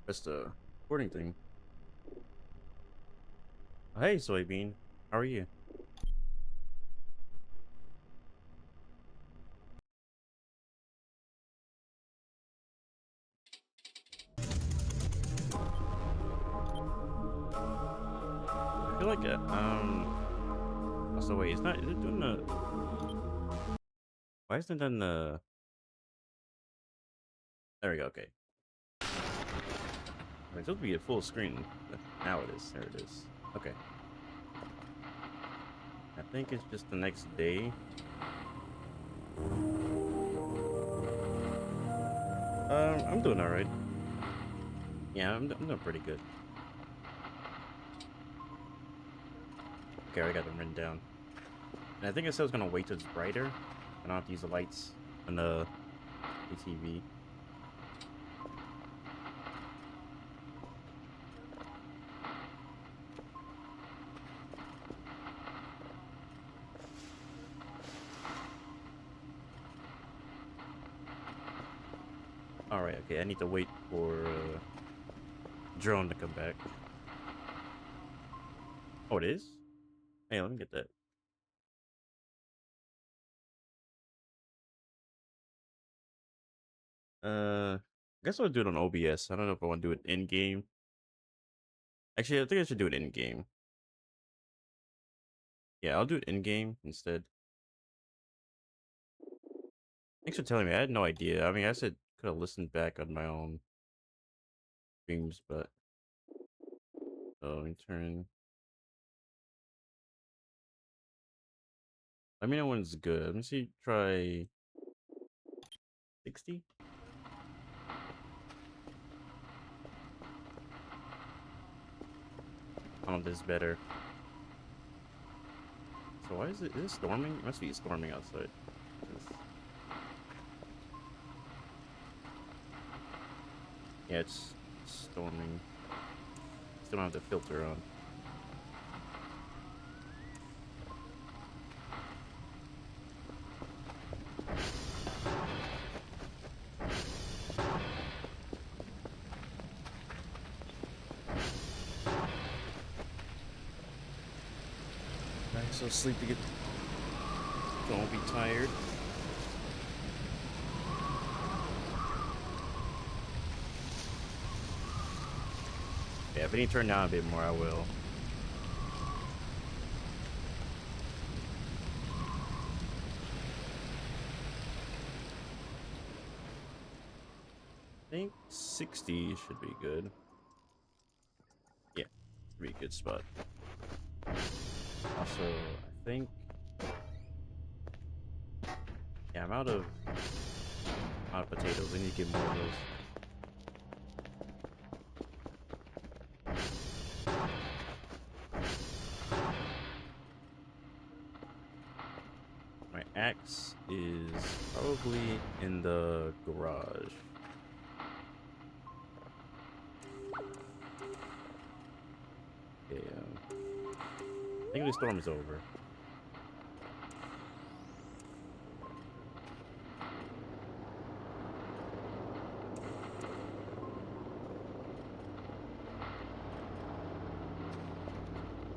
That's the recording thing. Oh, hey, Soybean. How are you? I feel like Also, wait, it's not. Is it doing the? Why isn't it done the? There we go. Okay. It's supposed to be a full screen. But now it is. There it is. Okay. I think it's just the next day. I'm doing all right. Yeah, I'm doing pretty good. Okay, I got them written down. And I think I said I was gonna wait till it's brighter. I don't have to use the lights on the TV. All right. Okay, I need to wait for drone to come back. Oh, it is. Hey, let me get that. I guess I'll do it on OBS. I don't know if I want to do it in game. Actually, I think I should do it in game. Yeah, I'll do it in game instead. Thanks for telling me. I had no idea. I mean, I said could have listened back on my own streams, but let me turn. Let me know when it's good. Let me see. Try 60. I don't know if this is better. So why is it? Is it storming? It must be storming outside. Yeah, it's storming. Still don't have the filter on. Alright, so sleep to get. Don't be tired. Yeah, if I need to turn down a bit more, I will. I think 60 should be good. Yeah, pretty good spot. Also, I think. Yeah, I'm out of potatoes. I need to get more of those. My axe is probably in the garage. Yeah. I think the storm is over.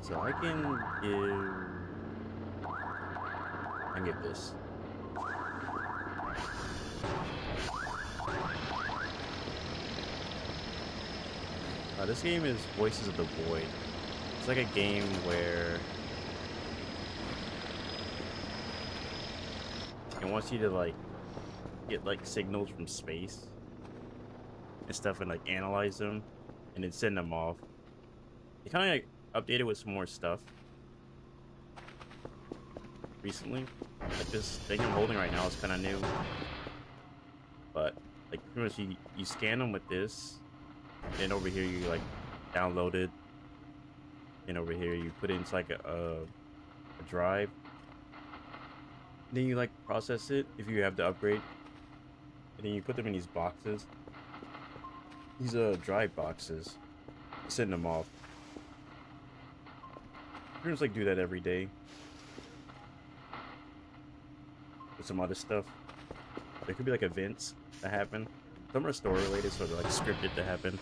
So I can give this. This game is Voices of the Void. It's like a game where it wants you to like get like signals from space and stuff and like analyze them and then send them off. They kind of like updated with some more stuff recently. Like this thing I'm holding right now is kind of new, but like pretty much you scan them with this, and over here you like download it, and over here you put it into like a drive. Then you like process it if you have the upgrade, and then you put them in these boxes. These drive boxes, send them off. Pretty much like do that every day with some other stuff. There could be like events that happen. Some are store related, so they're like scripted to happen.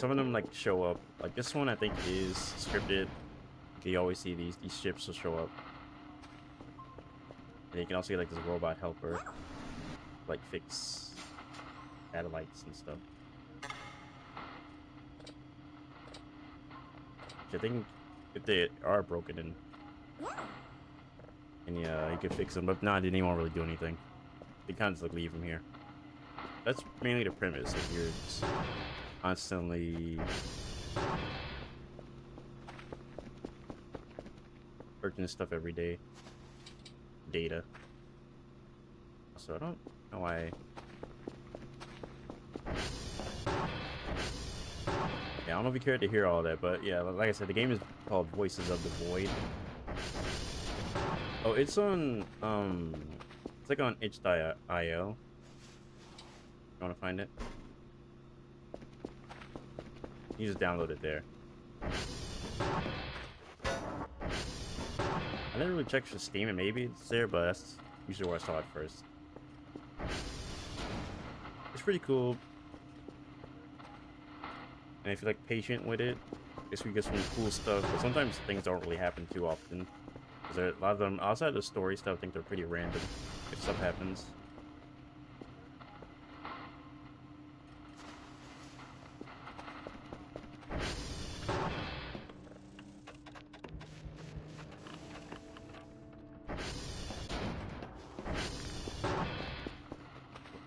some of them like show up. Like this one, I think is scripted. You always see these ships will show up, and you can also get like this robot helper, like fix satellites and stuff. Which I think if they are broken and yeah, you can fix them. But nah, they didn't really do anything. They kind of just like leave them here. That's mainly the premise. Like you're just constantly purchasing stuff every day. Data. So I don't know why. Yeah, I don't know if you cared to hear all that, but yeah, like I said, the game is called Voices of the Void. Oh, it's on it's like on itch.io. You wanna find it? You just download it there. I didn't really check for Steam, and maybe it's there, but that's usually where I saw it first. It's pretty cool. And if you're like patient with it, I guess we get some cool stuff. But sometimes things don't really happen too often. Because a lot of them, outside of the story stuff, I think they're pretty random if stuff happens.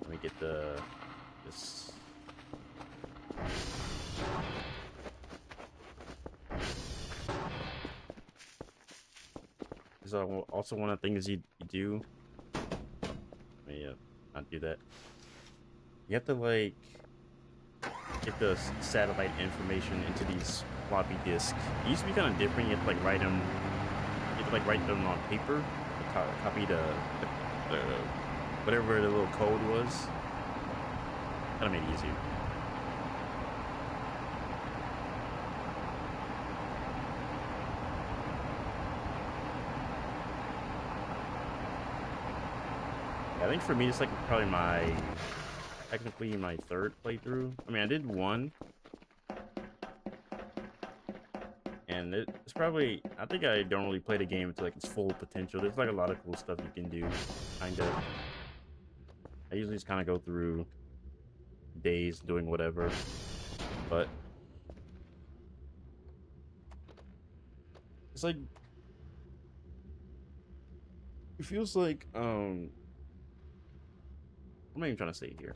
Let me get this. This is also one of the things you do. Let me not do that. You have to like get the satellite information into these floppy disks. It used to be kind of different. You have to like write them. You have to like write them on paper. Copy the whatever the little code was. That'll make it easier. I think for me, it's like probably technically my third playthrough. I mean, I did one, and it's probably, I think I don't really play the game to like its full potential. There's like a lot of cool stuff you can do, kind of. I usually just kind of go through days doing whatever, but it's like, it feels like, what am I even trying to say here?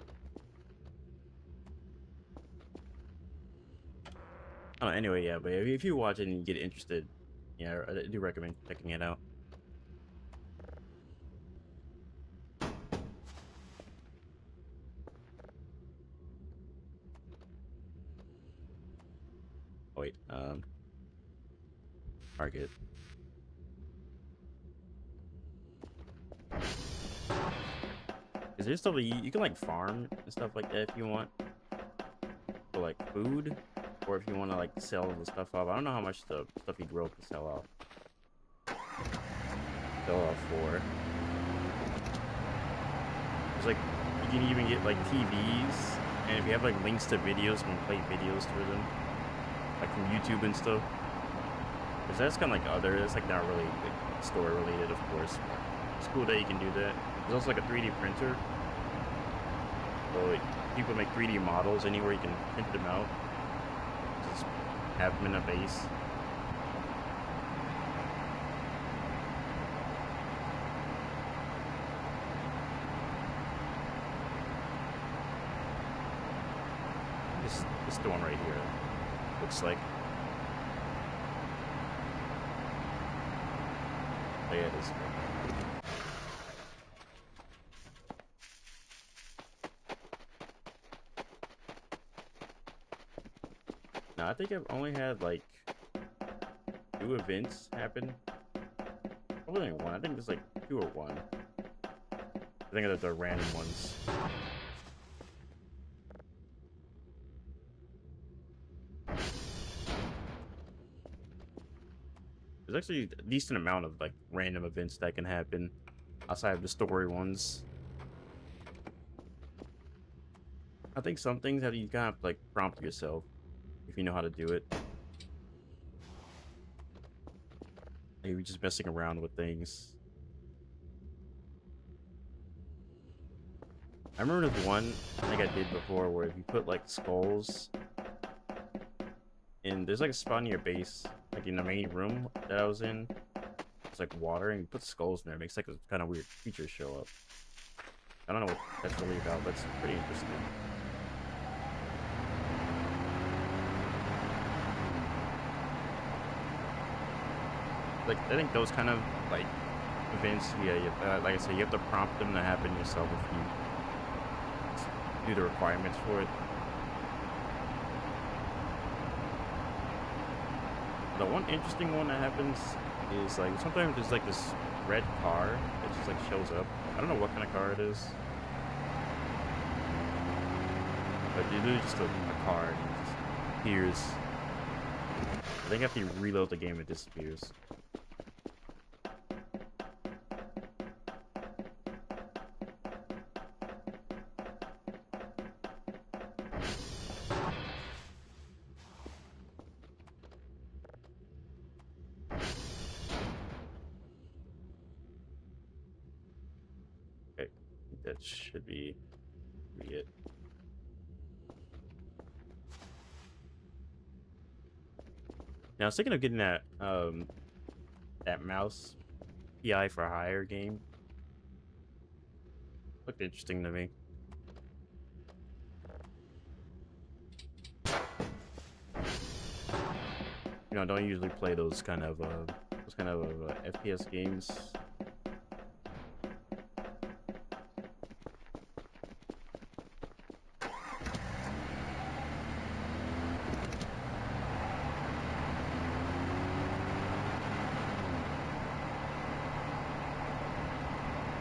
Anyway, yeah, but if you watch it and you get interested, yeah, I do recommend checking it out. Oh, wait, target. Is there stuff that you can like farm and stuff like that if you want? For like food? Or if you want to like sell the stuff off. I don't know how much the stuff you grow can sell off. For. There's like, you can even get like TVs. And if you have like links to videos, you can play videos through them. Like from YouTube and stuff. Because that's kind of like that's like not really like, story related, of course. It's cool that you can do that. There's also like a 3D printer. So like, people make 3D models anywhere, you can print them out. Just have them in a base. This the one right here. Looks like. Oh yeah, it is. No, I think I've only had like 2 events happen. Probably only 1. I think there's like 2 or 1. I think that they're random ones. There's actually a decent amount of like random events that can happen outside of the story ones. I think some things that you kind of like prompt yourself. if you know how to do it. Like, you're just messing around with things. I remember there's one I think I did before where if you put like skulls in, there's like a spot in your base, like in the main room that I was in. It's like water, and you put skulls in there. It makes like a kind of weird creature show up. I don't know what that's really about, but it's pretty interesting. Like, I think those kind of like events, yeah, like I said, you have to prompt them to happen yourself if you do the requirements for it. The one interesting one that happens is like sometimes there's like this red car that just like shows up. I don't know what kind of car it is, but it's literally just a car and it just appears. I think after you reload the game, it disappears. Okay, I think that should be it. Now I was thinking of getting that mouse PI for hire game. Looked interesting to me. You know, I don't usually play those kind of FPS games.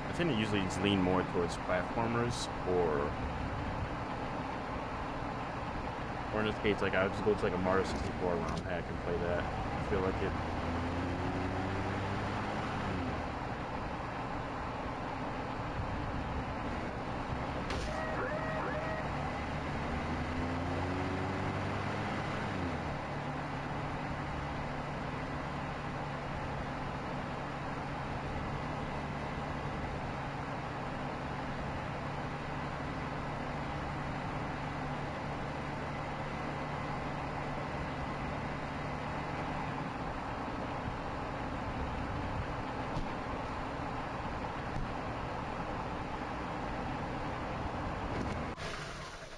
I tend to usually just lean more towards platformers, or in this case, like I would just go to like a Mario 64 ROM hack and play that. I feel like it.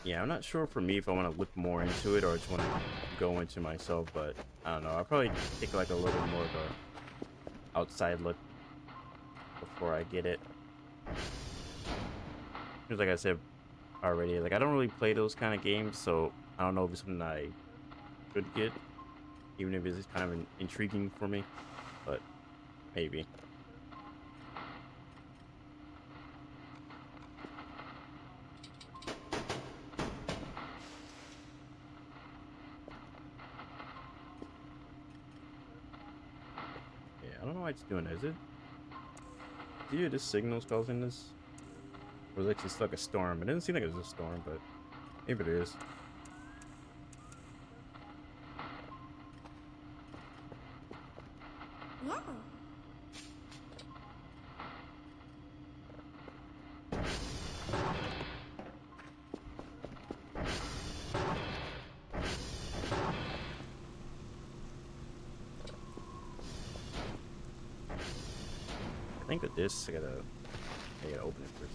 Yeah, I'm not sure for me if I want to look more into it or just want to go into myself, but I don't know. I'll probably take like a little more of a outside look before I get it. Because like I said already, like I don't really play those kind of games, so I don't know if it's something I should get, even if it's kind of intriguing for me, but maybe. Yeah, I don't know why it's doing that. Is it? Do you hear this signal's causing this? Or was it actually stuck a storm? It didn't seem like it was a storm, but maybe it is. Yeah. I think with this, I gotta open it first.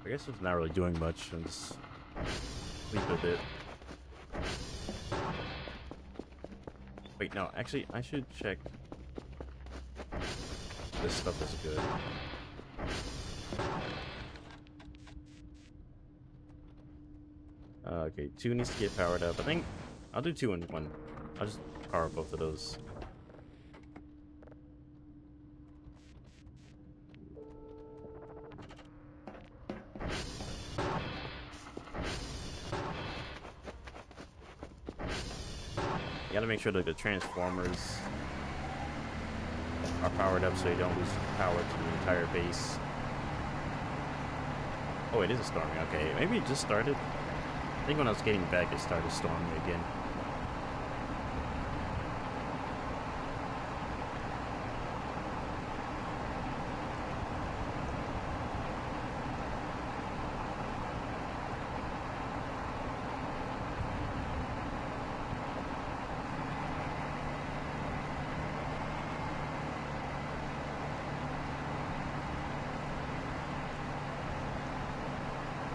I guess it's not really doing much. I'm just sleep a bit. Wait, no, actually, I should check. This stuff is good. Okay, 2 needs to get powered up. I think I'll do 2 in 1. I'll just power both of those. You gotta make sure that the transformers are powered up so you don't lose power to the entire base. Oh, it is storming. Okay, maybe it just started. I think when I was getting back, it started storming again.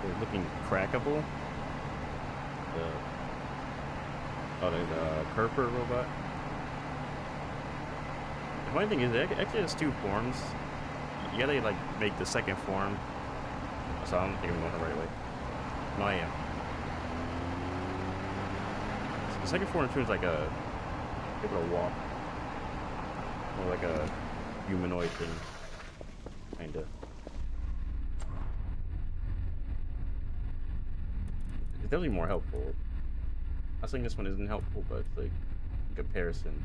They're looking crackable. The Kerper robot. The funny thing is, it actually has two forms. You gotta like make the second form. So I don't think I'm going the right way. No, I am. So the second form turns like able to walk, more like a humanoid thing, kinda. It's definitely more helpful. I'm saying this one isn't helpful, but it's like in comparison.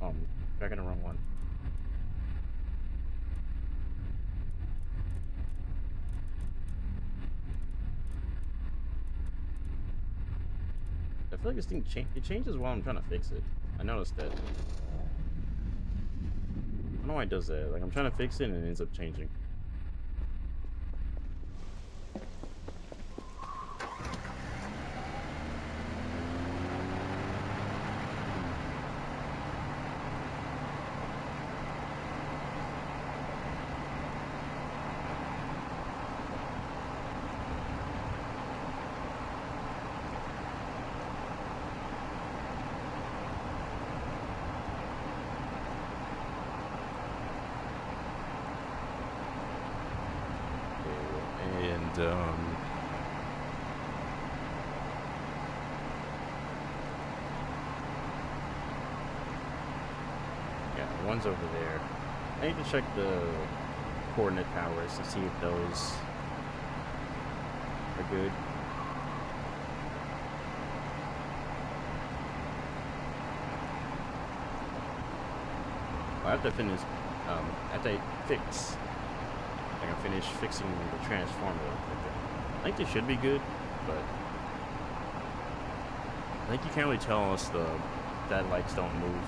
Yeah. Back in the wrong one. I feel like this thing it changes while I'm trying to fix it. I noticed that. I don't know why it does that. Like I'm trying to fix it and it ends up changing. And yeah, one's over there. I need to check the coordinate towers to see if those are good. I have to finish. After I fix, I can finish fixing the transformer. I think they should be good, but I think you can't really tell unless the satellites don't move.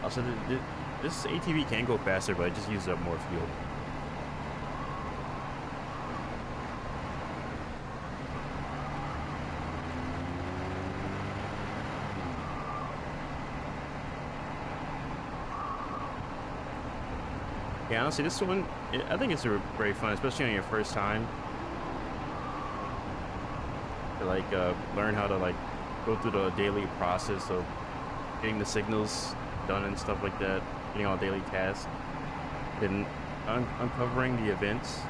Also, this ATV can go faster, but it just uses up more fuel. Yeah, honestly, this one, I think it's very fun, especially on your first time. To like learn how to like go through the daily process of getting the signals done and stuff like that, getting all daily tasks, then uncovering the events.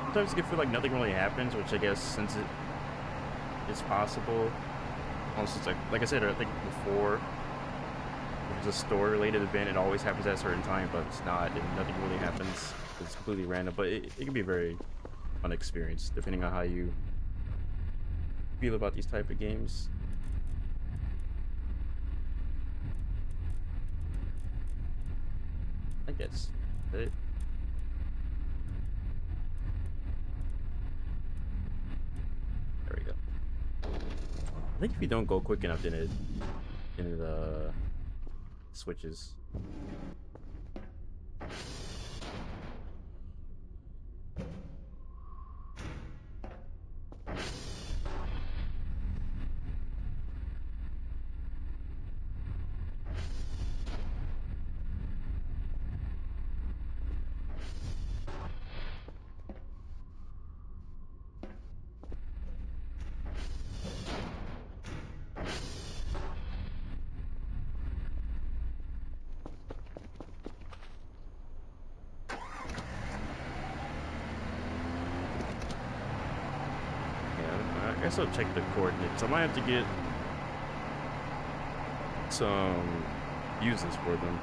Sometimes it can feel like nothing really happens, which I guess since it's possible, almost it's like I said, I think before, if it's a story-related event, it always happens at a certain time, but it's not, and nothing really happens. It's completely random, but it can be a very fun experience, depending on how you feel about these type of games. I guess it. There we go. I think if you don't go quick enough, then it switches. I guess I'll check the coordinates. I might have to get some uses for them.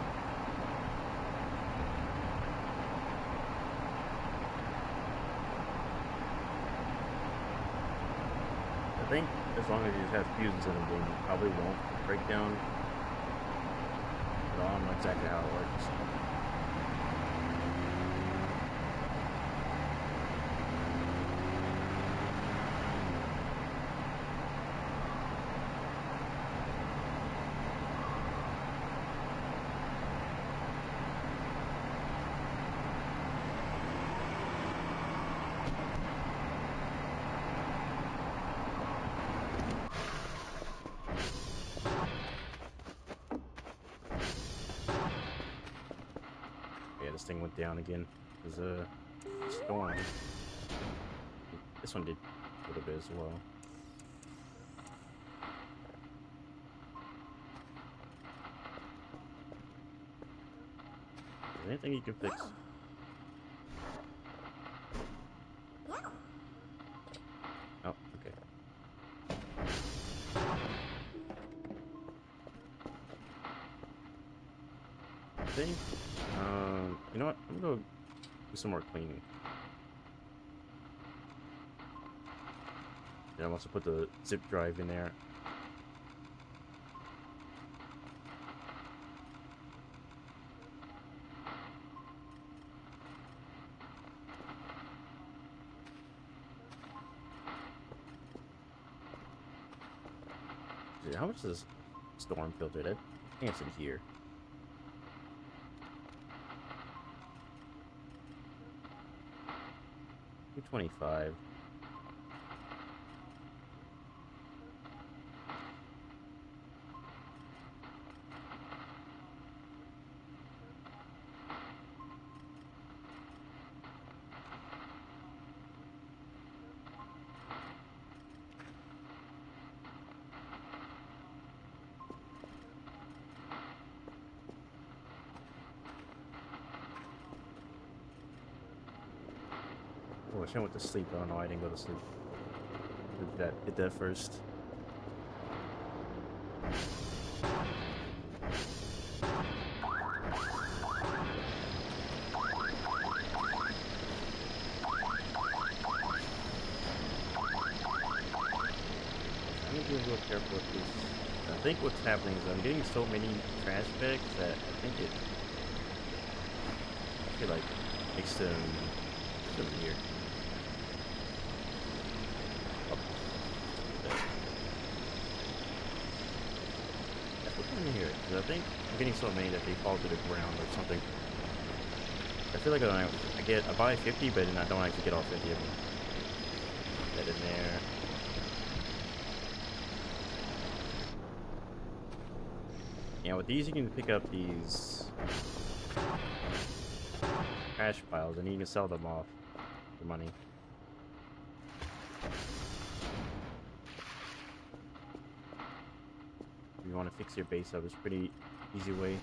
I think as long as you just have fuses in the game, you probably won't break down. But I don't know exactly how it works. Yeah, this thing went down again. There's a storm. This one did a little bit as well. Is there anything you can fix? Oh, okay. I think, you know what? I'm gonna go do some more cleaning. And I'll also put the zip drive in there. Dude, how much is this storm filter? I think it's in here. $225. Oh, I should have went to sleep. Oh no, I didn't go to sleep. Did that first. I'm gonna be a little careful with this. I think what's happening is I'm getting so many trash bags that I think I feel like makes them here. Here, because I think I'm getting so many that they fall to the ground or something. I feel like I buy 50, but then I don't actually get all 50 of them. That in there. Yeah, with these you can pick up these trash piles and you can sell them off for money. If you want to fix your base up, it's a pretty easy way.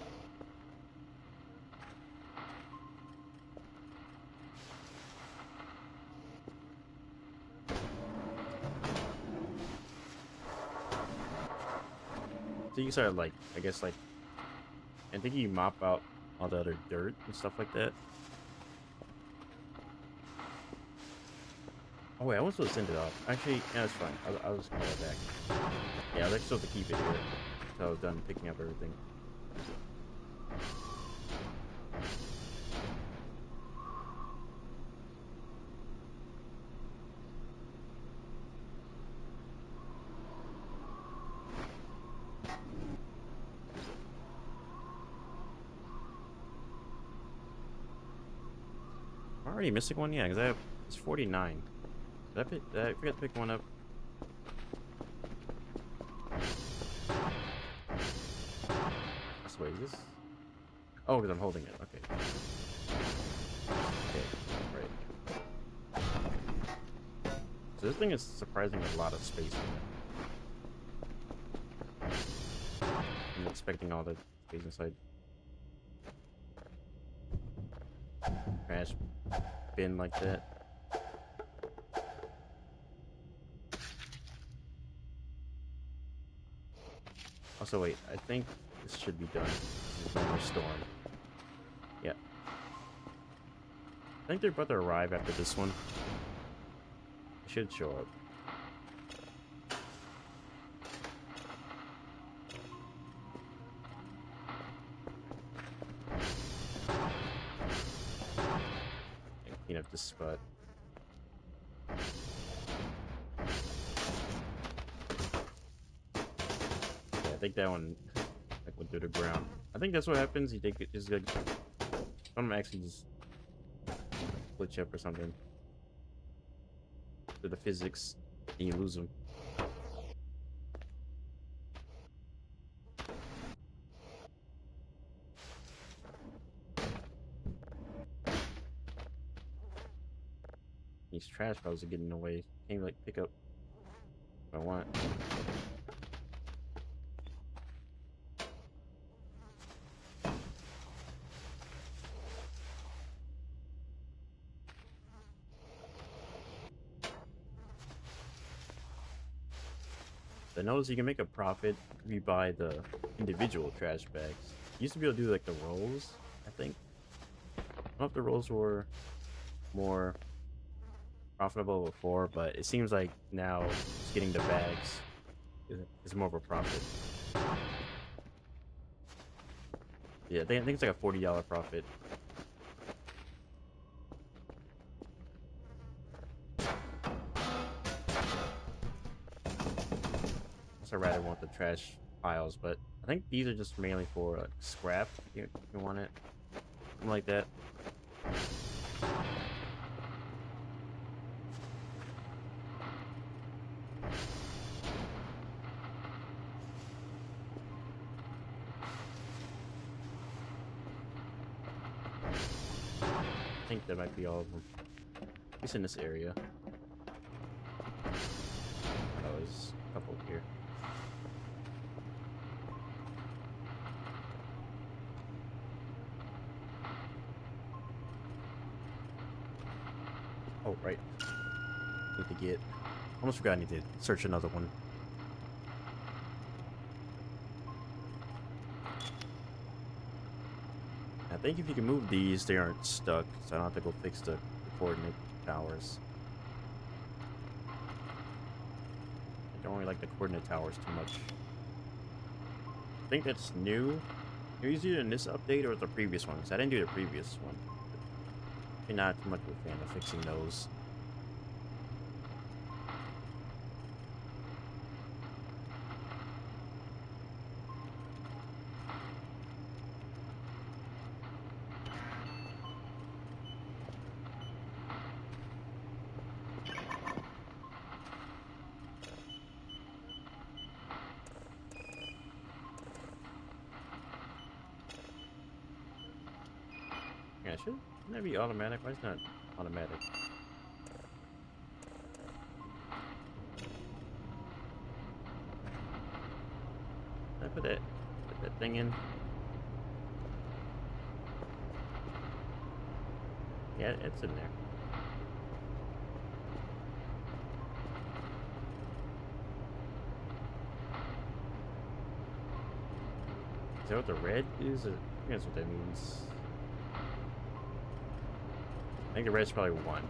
So you start like, I guess like, I think you mop out all the other dirt and stuff like that. Oh wait, I was supposed to send it off. Actually, yeah, that's fine. I'll just call it back. Yeah, I was supposed to keep it here until I was done picking up everything. Am I already missing one? Yeah, because it's 49. Did I forget to pick one up? Wait, is this? Oh, because I'm holding it. Okay. Okay, right. So this thing is surprisingly a lot of space in it. I'm expecting all the space inside. Trash bin like that. Also, wait, I think This should be done. This is no more storm. Yeah. I think they're about to arrive after this one. It should show up. Clean up this spot. Yeah, I think that one like went through the ground. I think that's what happens. You think it is like some actually just glitch up or something to the physics, and you lose them. These trash piles are getting in the way. Can't like pick up what I want. I noticed you can make a profit if you buy the individual trash bags. You used to be able to do like the rolls, I think. I don't know if the rolls were more profitable before, but it seems like now just getting the bags is more of a profit. Yeah, I think it's like a $40 profit. I rather want the trash piles, but I think these are just mainly for like, scrap. If you want it, something like that. I think that might be all of them. At least in this area. Oh, there's a couple here. Oh, right. Need to get... Almost forgot I need to search another one. I think if you can move these, they aren't stuck, so I don't have to go fix the coordinate towers. I don't really like the coordinate towers too much. I think that's new. It was either in this update or the previous one, because I didn't do the previous one. I'm not too much of a fan of fixing those. Yeah, shouldn't that be automatic? Why is it not automatic? Can I put that thing in? Yeah, it's in there. Is that what the red is? I think that's what that means. I think the red's probably 1.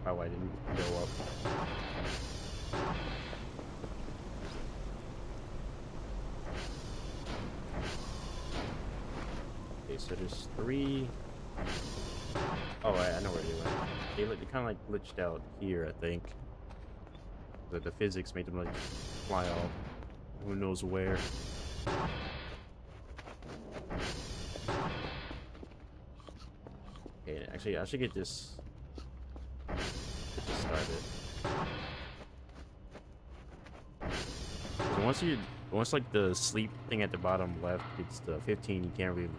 Probably why I didn't go up. Okay, so there's 3. Oh, I know where they went. They kind of like glitched out here, I think. The physics made them like fly off. Who knows where. Okay, actually, I should get this started. 'Cause once like the sleep thing at the bottom left gets to 15, you can't really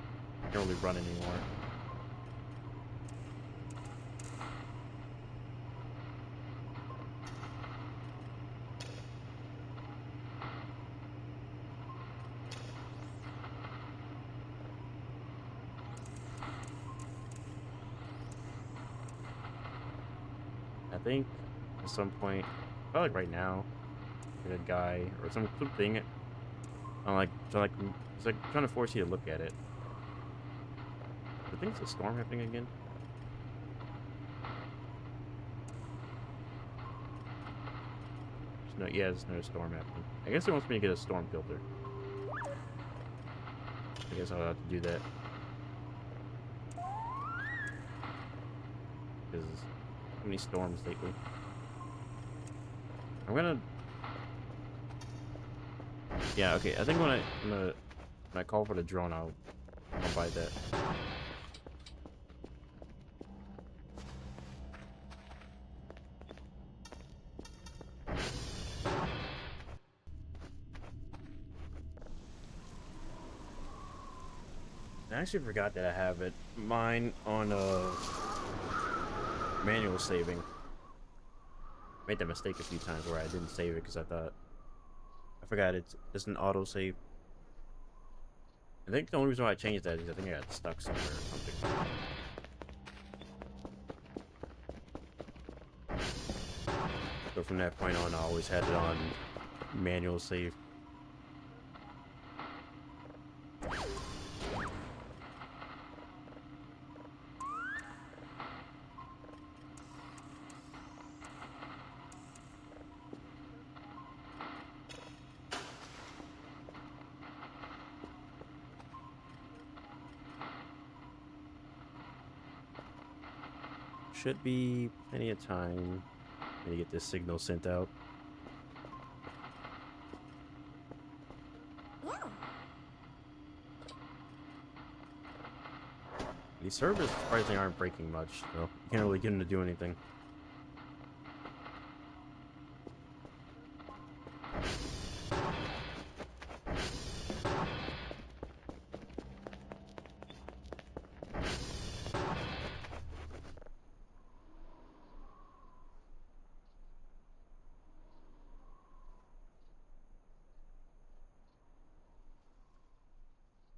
run anymore. I think at some point, probably like right now, like a guy or something, to like It's like trying to force you to look at it. I think it's a storm happening again. No, yeah, there's no storm happening. I guess it wants me to get a storm filter. I guess I'll have to do that. Because so many storms lately. I'm gonna... Yeah, okay, I think when I call for the drone, I'll buy that. I actually forgot that I have it. Mine on manual saving. Made that mistake a few times where I didn't save it because I forgot it's an auto save. I think the only reason why I changed that is I think I got stuck somewhere or something. So from that point on, I always had it on manual save. Should be plenty of time to get this signal sent out. These servers surprisingly aren't breaking much, so you can't really get them to do anything.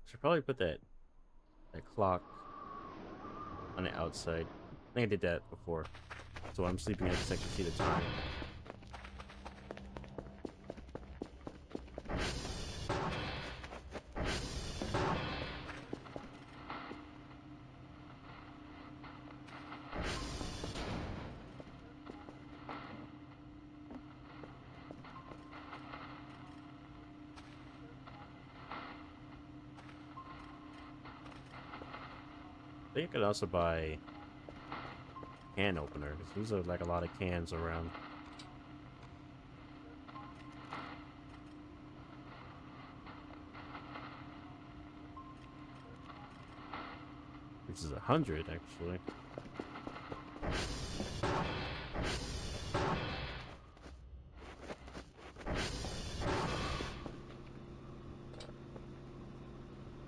Should probably put that clock on the outside. I think I did that before. So when I'm sleeping, I can actually see the time. I think I could also buy can opener because these are like a lot of cans around. Which is 100 actually.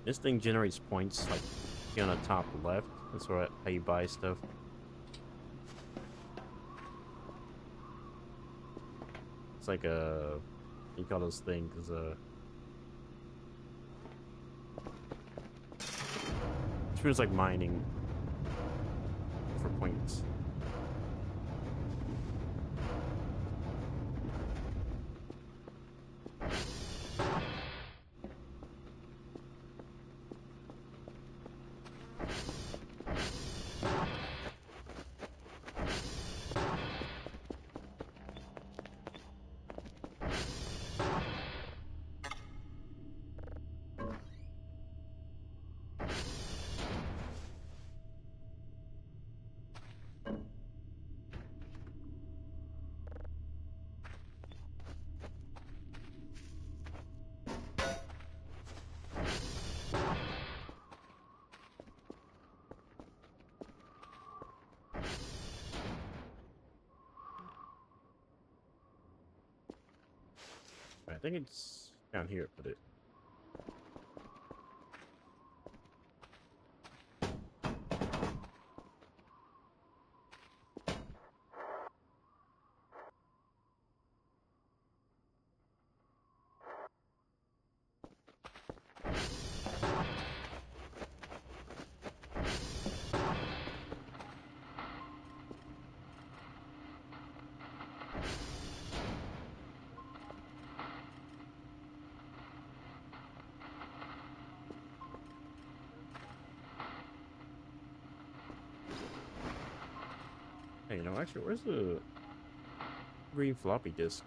This thing generates points like on the top left. That's how you buy stuff. It's like a, you call those things it feels like mining for points. I think it's down here, put it. Hey, you know, actually, where's the green floppy disk?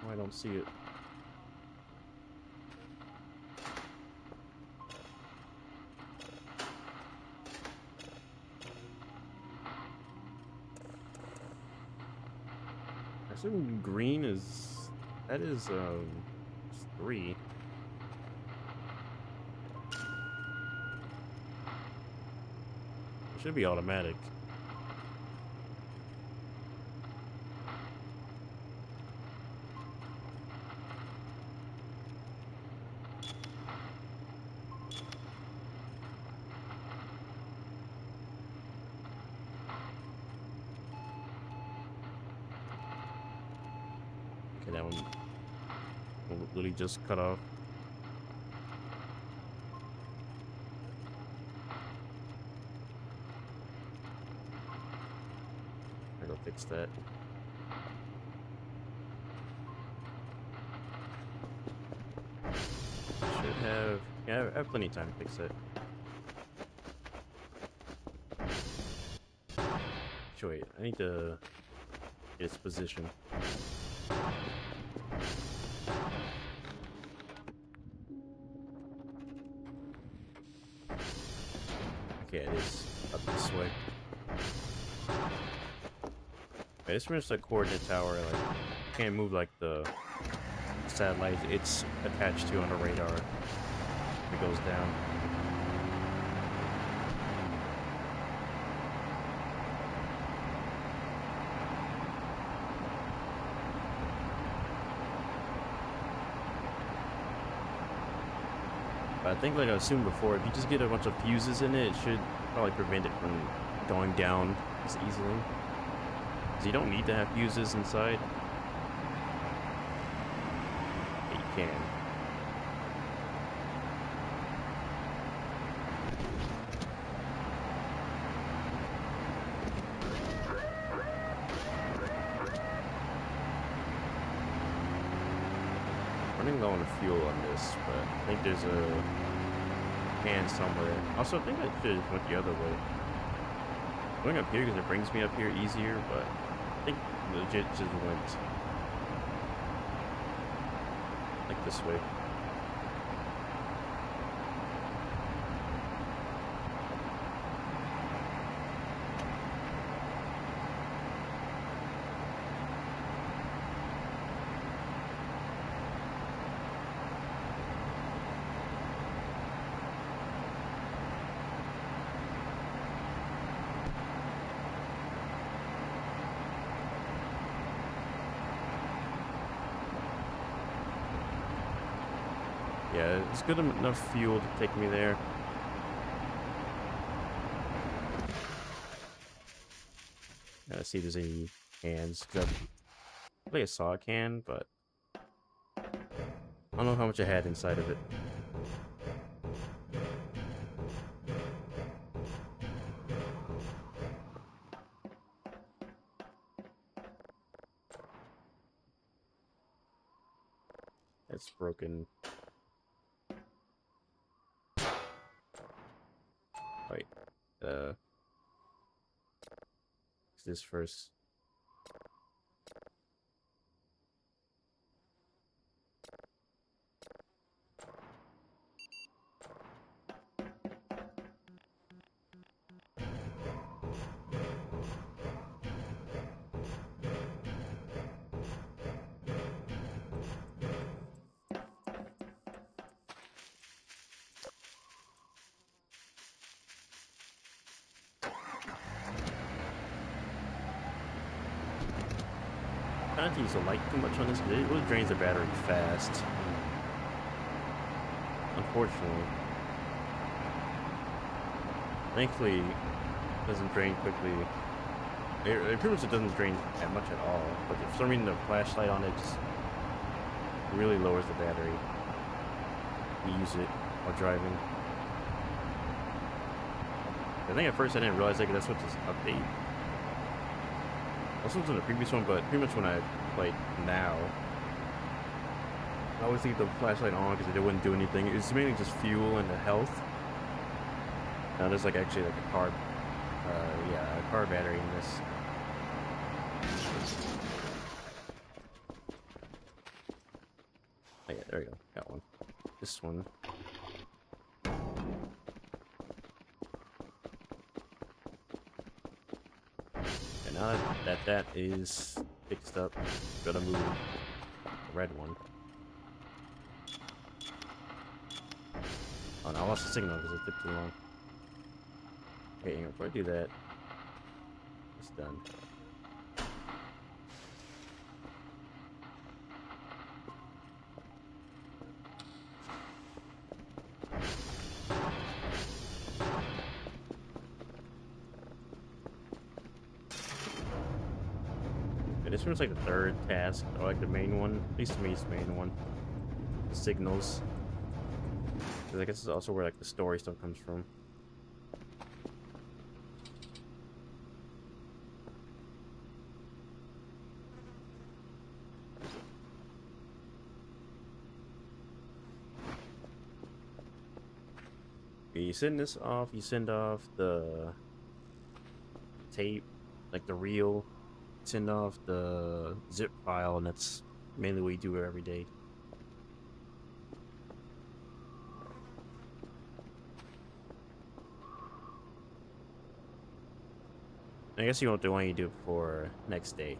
Oh, I don't see it. I assume green is that is it's 3. It should be automatic. Okay, that one literally just cut off. I gotta fix that. Should have, yeah, I have plenty of time to fix it. Sure, wait, I need to get its position. Okay, it is up this way. Okay, this is the coordinate tower. Like, you can't move like the satellite it's attached to on the radar if it goes down. But I think, like I assumed before, if you just get a bunch of fuses in it, it should probably prevent it from going down as easily. Because you don't need to have fuses inside. But you can. Running low on fuel on this, but I think there's a can somewhere. Also, I think I should have went the other way. Going up here because it brings me up here easier, but I think legit just went like this way. Yeah, it's good enough fuel to take me there. Gotta see if there's any cans. I think I saw a can, but I don't know how much I had inside of it. It's broken. Wait, this first. I don't use the light too much on this because it really drains the battery fast. Unfortunately. Thankfully, it doesn't drain quickly. It pretty much doesn't drain that much at all, but for some reason the flashlight on it just really lowers the battery. We use it while driving. I think at first I didn't realize that that's what this update. Also was in the previous one, but pretty much when I played now, I always leave the flashlight on because it wouldn't do anything. It's mainly just fuel and the health. Now there's like actually like a car, yeah, a car battery in this. Oh yeah, there we go. Got one. This one. And now that is fixed up, gotta move the red one. Oh no, I lost the signal because it took too long. Okay, before I do that, it's done. Okay, this one's like the third task, or like the main one. At least to me, it's the main one. The signals. Because I guess it's also where like the story stuff comes from. You send this off, you send off the tape, like the reel, send off the zip file, and that's mainly what you do every day. I guess you won't do what you do for next day.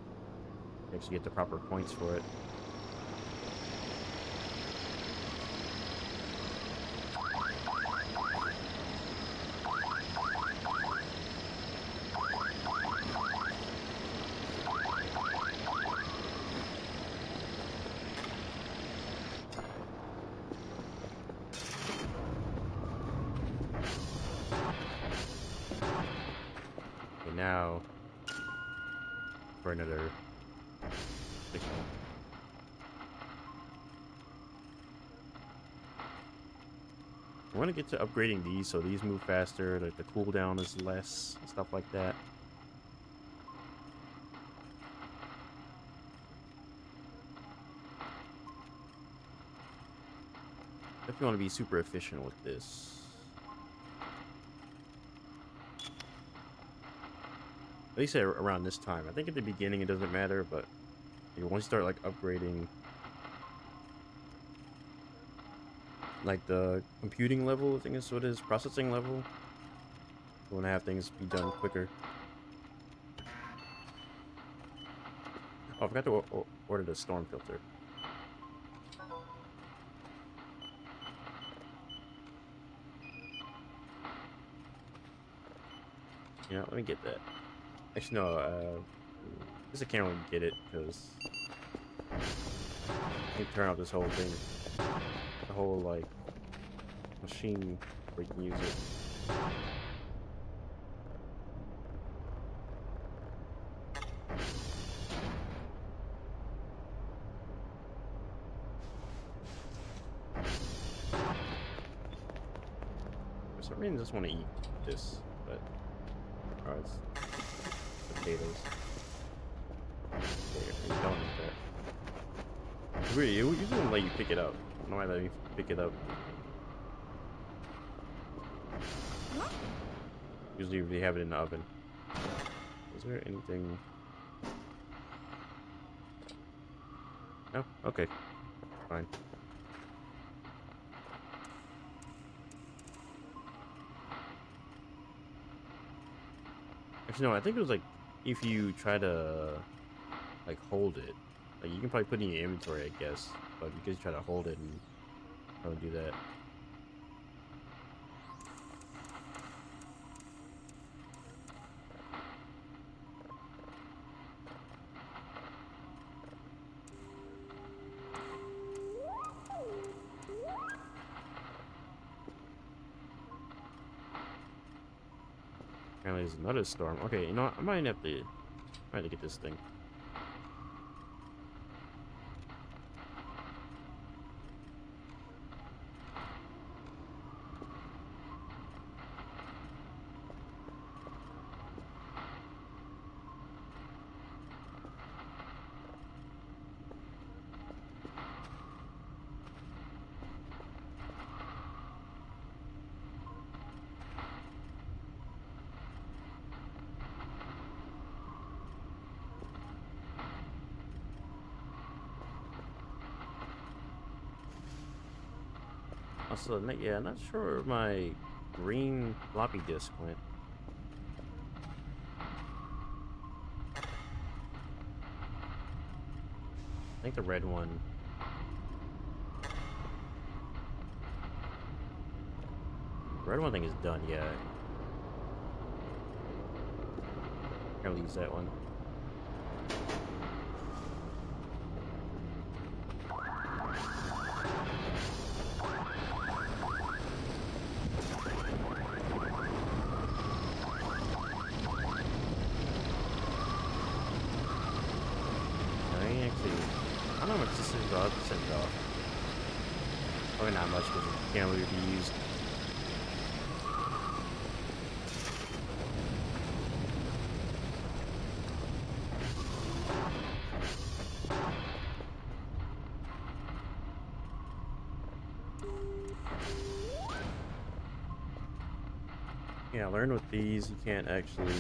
You actually get the proper points for it. Okay, now for another signal. I want to get to upgrading these so these move faster, like the cooldown is less, and stuff like that. If you want to be super efficient with this. At least around this time. I think at the beginning it doesn't matter, but once you start like upgrading like the computing level, I think is what it is, processing level, you want to have things be done quicker. Oh, I forgot to order the storm filter. Yeah, let me get that. Actually, no, I guess I can't really get it because I can turn off this whole thing. The whole, like, machine where you can use it. For some reason, I just want to eat this, but oh, it's potatoes. Okay, you don't eat that. It's weird, it usually won't let you pick it up. I don't know why they let you pick it up. Usually they have it in the oven. Is there anything? No? Okay. Fine. Actually, no, I think it was like if you try to like hold it, like you can probably put it in your inventory, I guess, but because you try to hold it and don't do that. Apparently, there's another storm. Okay, you know what? I might have to get this thing. Also, yeah, not sure where my green floppy disk went. I think the red one. The red one thing is done, yeah. I'll use that one. I don't know how much this is, but I'll set it off. Probably not much because it can't really be used. Yeah, learn with these, you can't actually...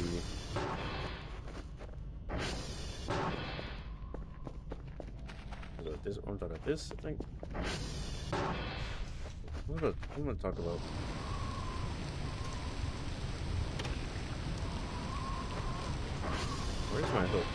This, I'm talking about this, I think. I'm gonna talk about... Where's my hook?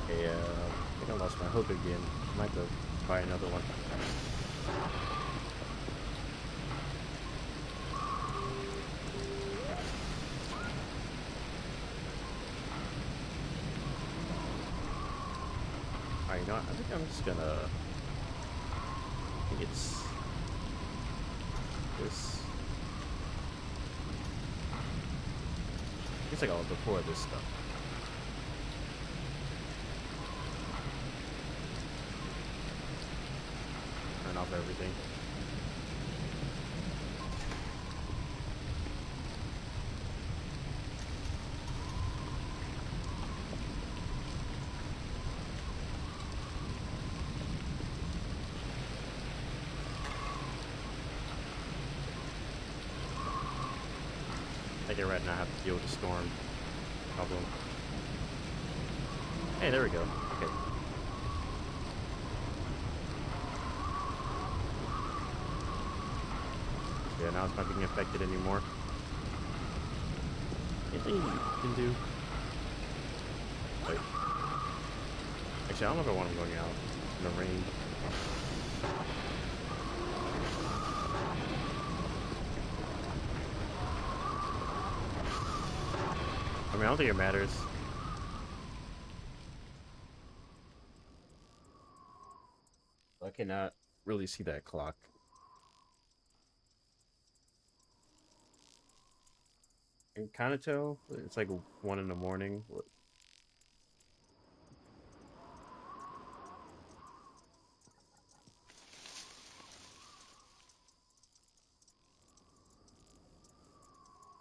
Yeah, I think I lost my hook again. Might have to buy another one. Alright, you know what? I think I'm just gonna... I think it's... this... It's like all before this stuff. Turn off everything. I think right now I have to deal with the storm problem. Hey, there we go. Okay. Yeah, now it's not being affected anymore. Anything you can do? Wait. Actually, I don't know if I want him going out in the rain. I mean, I don't think it matters. I cannot really see that clock. I can kind of tell. It's like 1 in the morning.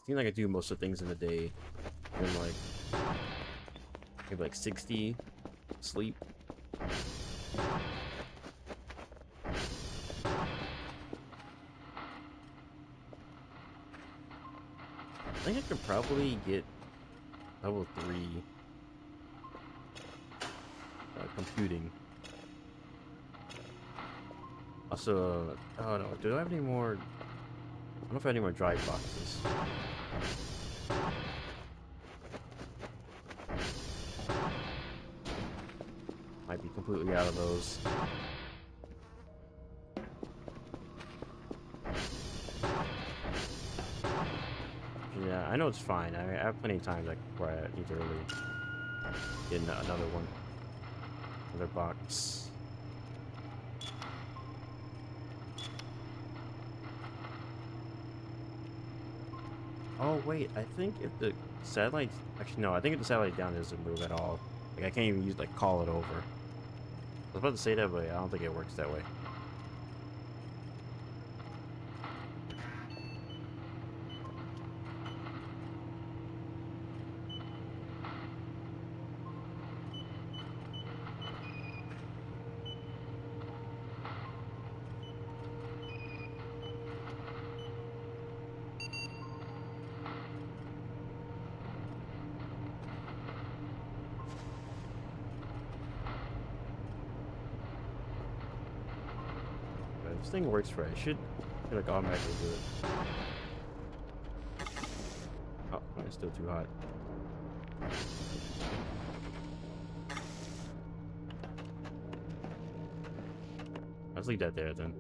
Seems like I do most of the things in the day. And like, maybe like 60 sleep. I think I could probably get level 3 computing. Also, oh no, do I have any more? I don't know if I have any more drive boxes. Might be completely out of those. Yeah, I know it's fine. I have plenty of times where I need to really get another one. Another box. Oh wait, I think if the satellite... Actually no, I think if the satellite down doesn't move at all. Like I can't even use call it over. I was about to say that, but I don't think it works that way. this thing works right. It should like automatically do it. Oh, it's still too hot. Let's leave that there then.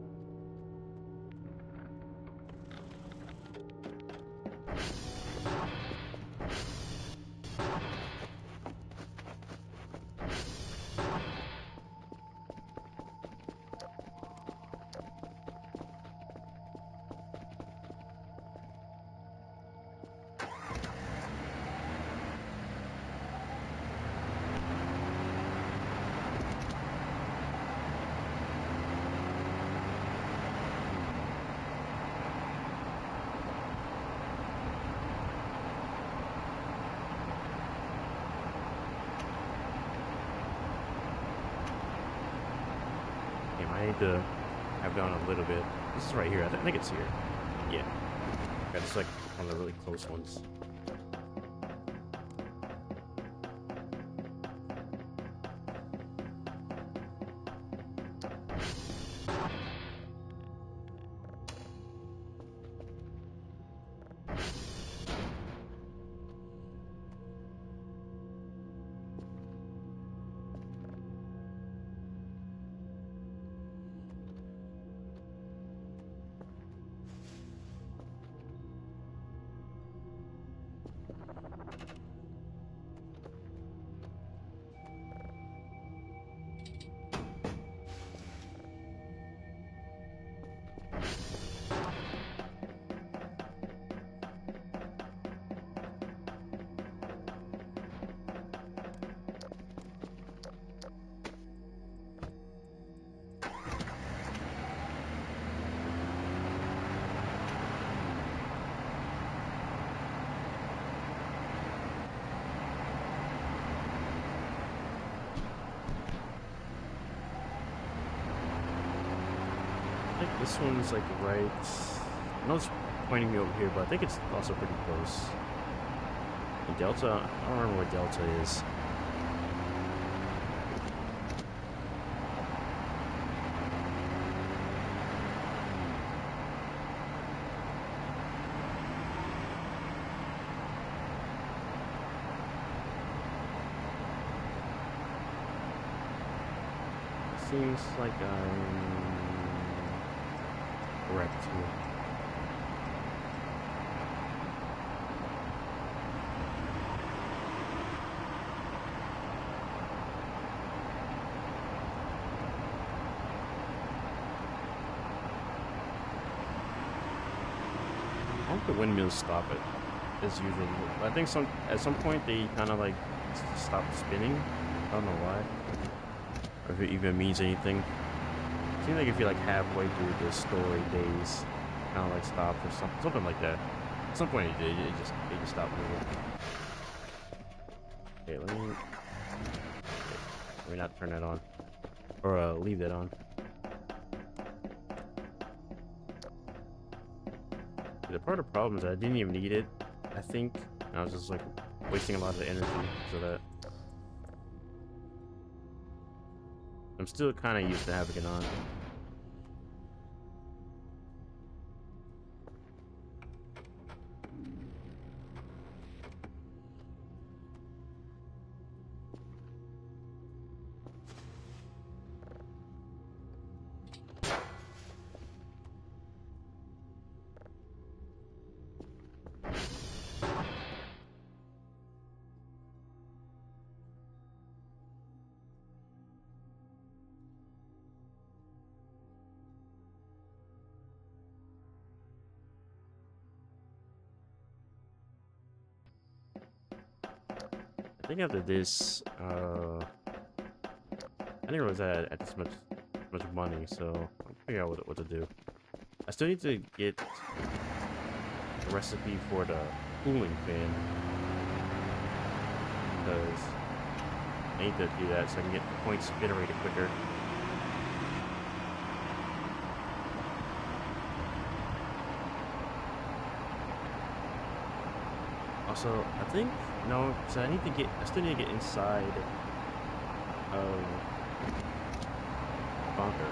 I need to have down a little bit. This is right here. I think it's here. Yeah. Okay, it's like one of the really close ones. I think this one's like right. I know it's pointing me over here, but I think it's also pretty close. And Delta, I don't remember where Delta is. Seems like I'm correct here. I hope the windmills stop it, as usual. I think at some point they kind of like stop spinning. I don't know why. Or if it even means anything. It seems like if you're like halfway through the story days, kind of like stops or something like that. At some point it just stopped moving. Okay, let me not turn that on, or leave that on. The part of the problem is that I didn't even need it. I think I was just like wasting a lot of the energy so that. I'm still kind of used to having it on. I think after this, I didn't realize I had this much money, so I'll figure out what to do. I still need to get the recipe for the cooling fan, because I need to do that so I can get points generated quicker. Also, I think no, so I still need to get inside of bunker.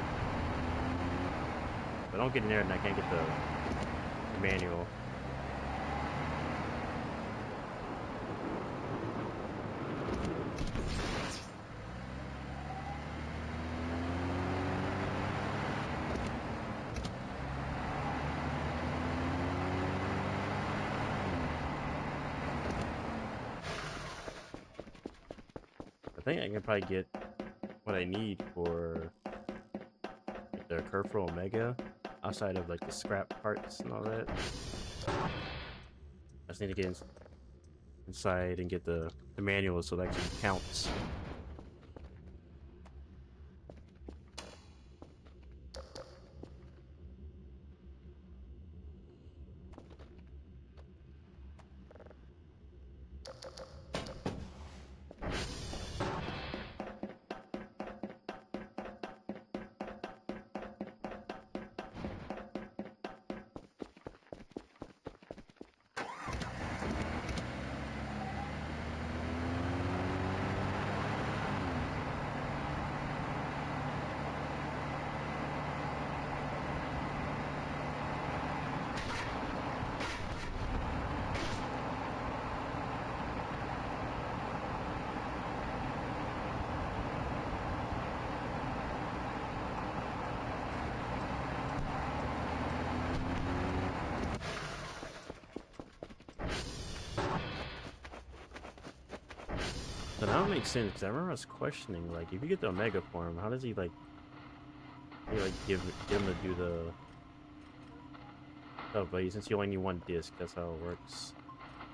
I don't get in there and I can't get the manual. I think I can probably get what I need for like, the Kerfro Omega outside of like the scrap parts and all that. I just need to get inside and get the manual so that actually counts. So now it makes sense. 'Cause I remember I was questioning, like, if you get the Omega form, how does he like give him to do the stuff? But since you only need one disc, that's how it works.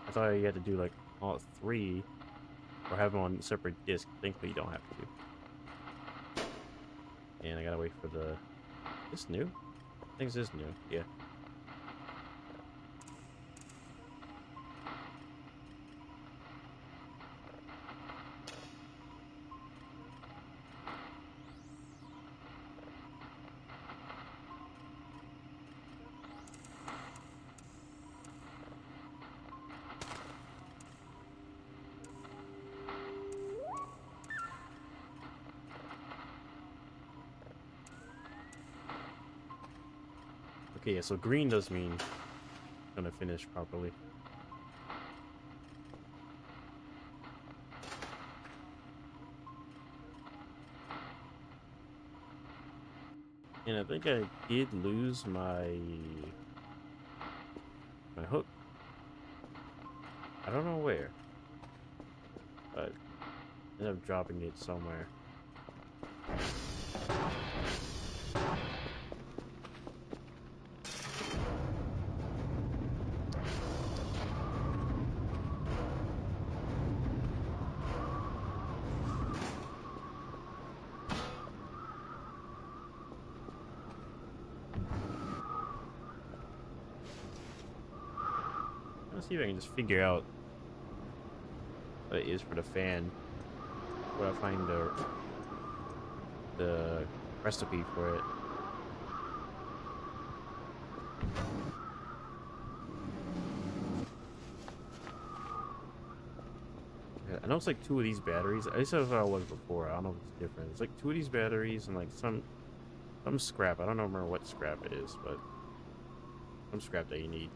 I thought you had to do like all three or have them on separate disc. Thankfully, you don't have to. And I gotta wait for the. This new? I think this is new. Yeah. Okay, yeah, so green does mean gonna finish properly. And I think I did lose my hook. I don't know where, but I ended up dropping it somewhere. Let's see if I can just figure out what it is for the fan. Where I find the recipe for it. Yeah, I know it's like 2 of these batteries. I just how it was before. I don't know if it's different. It's like 2 of these batteries and like some scrap. I don't remember what scrap it is, but some scrap that you need.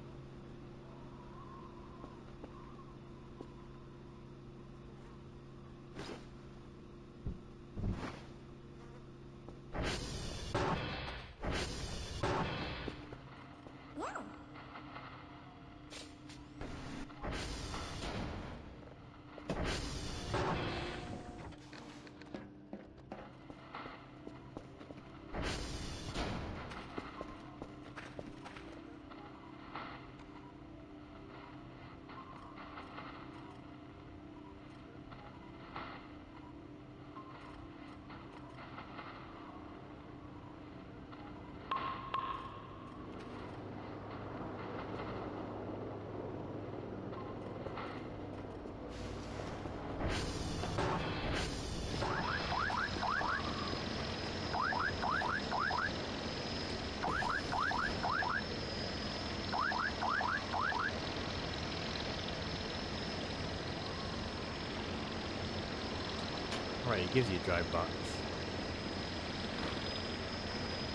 Alright, it gives you a drive box.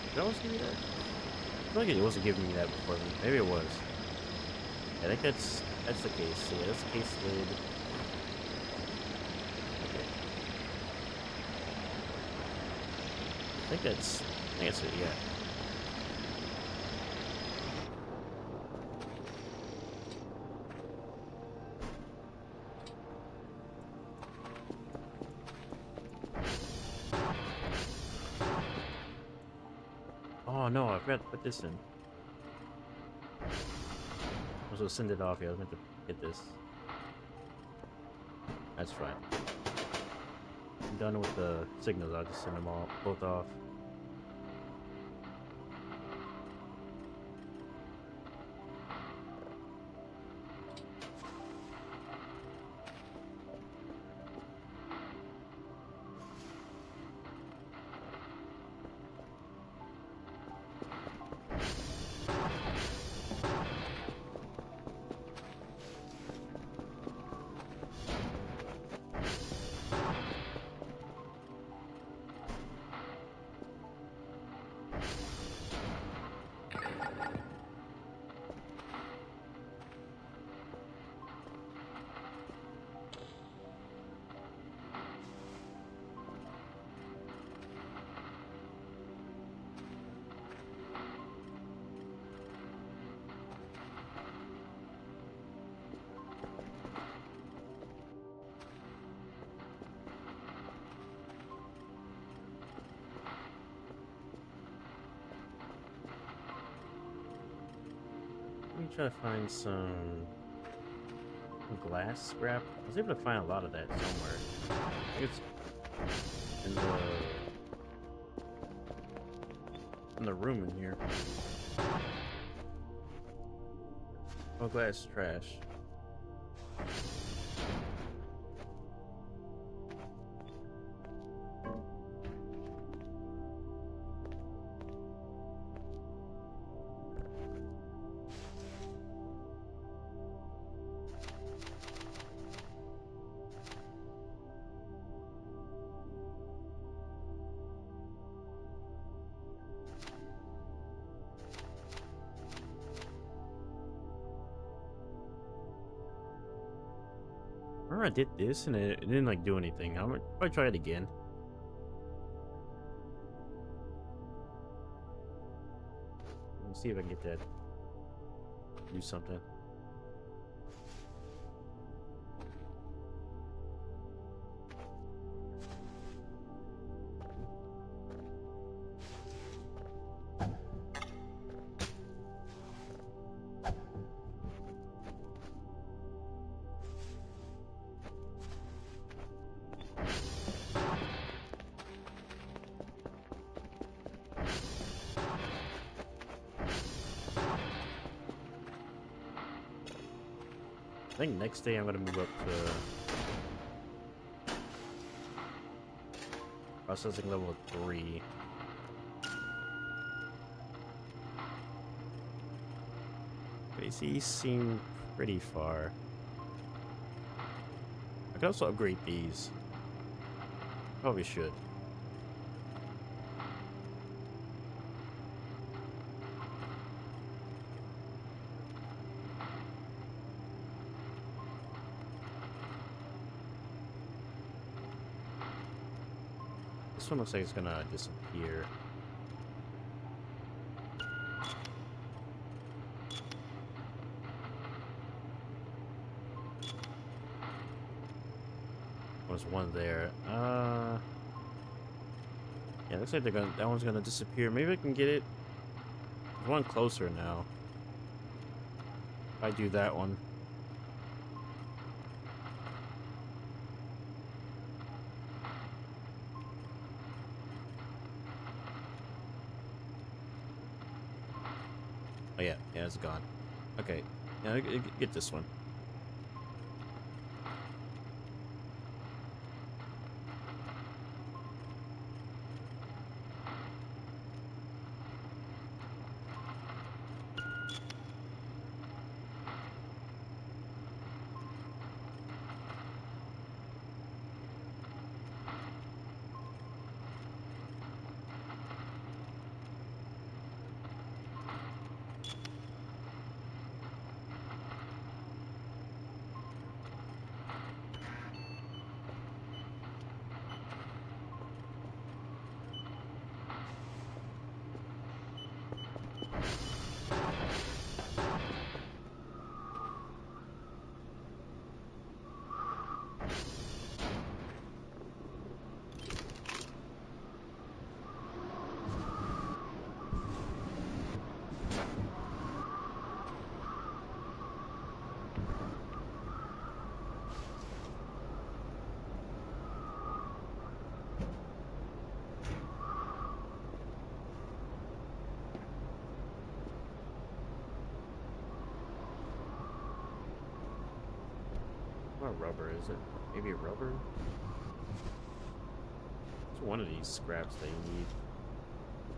Did it always give you that? feel like it wasn't giving me that before. Maybe it was. Yeah, I think that's the case. Yeah, that's the case lid. Okay. I think that's it, yeah. Oh no, I forgot to put this in. I was gonna send it off. Yeah, I was meant to get this. That's fine. I'm done with the signals. I'll just send them all both off. Let me try to find some glass scrap. I was able to find a lot of that somewhere. I think it's in the room in here. Oh, glass trash. Remember I did this and it didn't like do anything. I'm gonna probably try it again. Let's see if I can get that to do something. I think next day I'm gonna move up to processing level 3. These seem pretty far. I could also upgrade these. Probably should. This one looks like it's gonna disappear. There's one there. Yeah, looks like that one's gonna disappear. Maybe I can get it. There's one closer now. If I do that one. Oh yeah, it's gone. Okay, yeah, get this one. not rubber, is it? Maybe rubber? It's one of these scraps that you need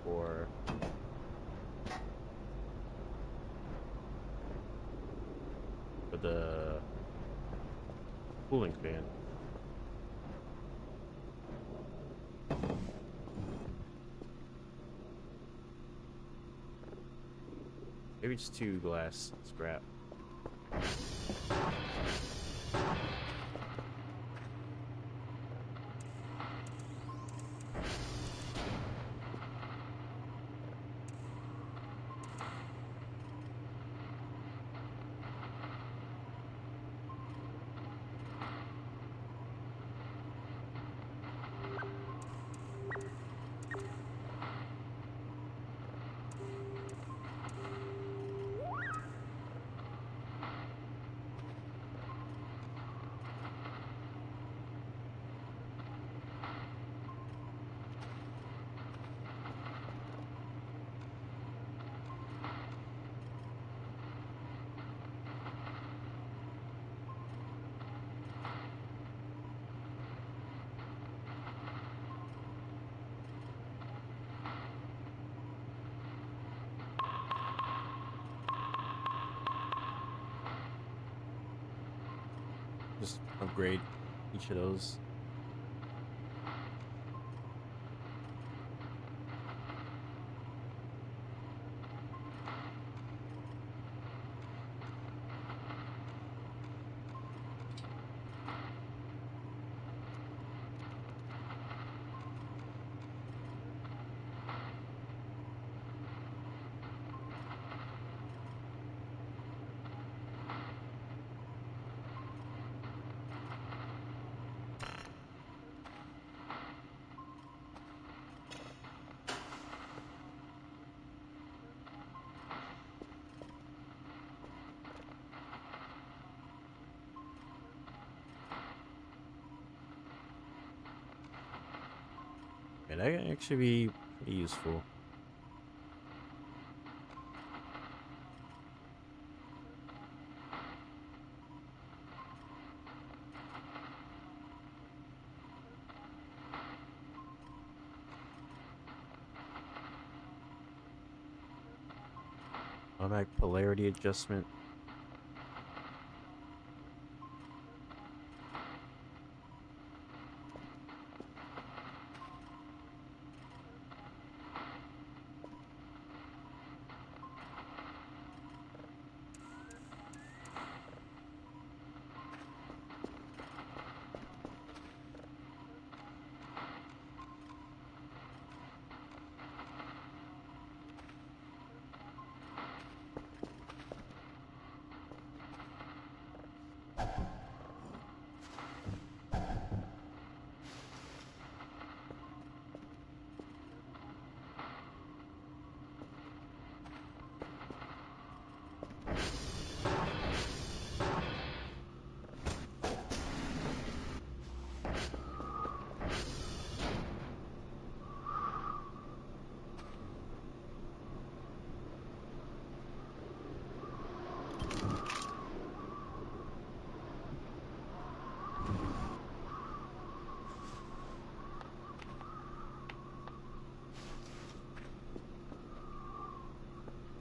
for the cooling fan. Maybe just 2 glass scrap. Just upgrade each of those. And that can actually be pretty useful. Automatic polarity adjustment.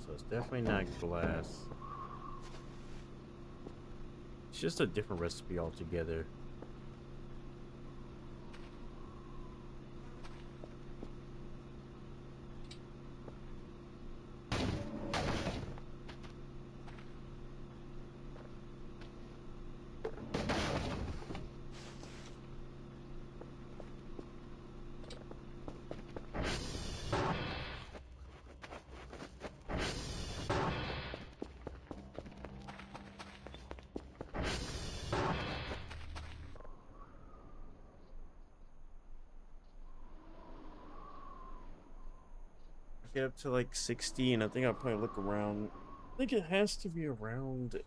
So it's definitely not glass. It's just a different recipe altogether. Get up to like 60, and I think I'll probably look around. I think it has to be around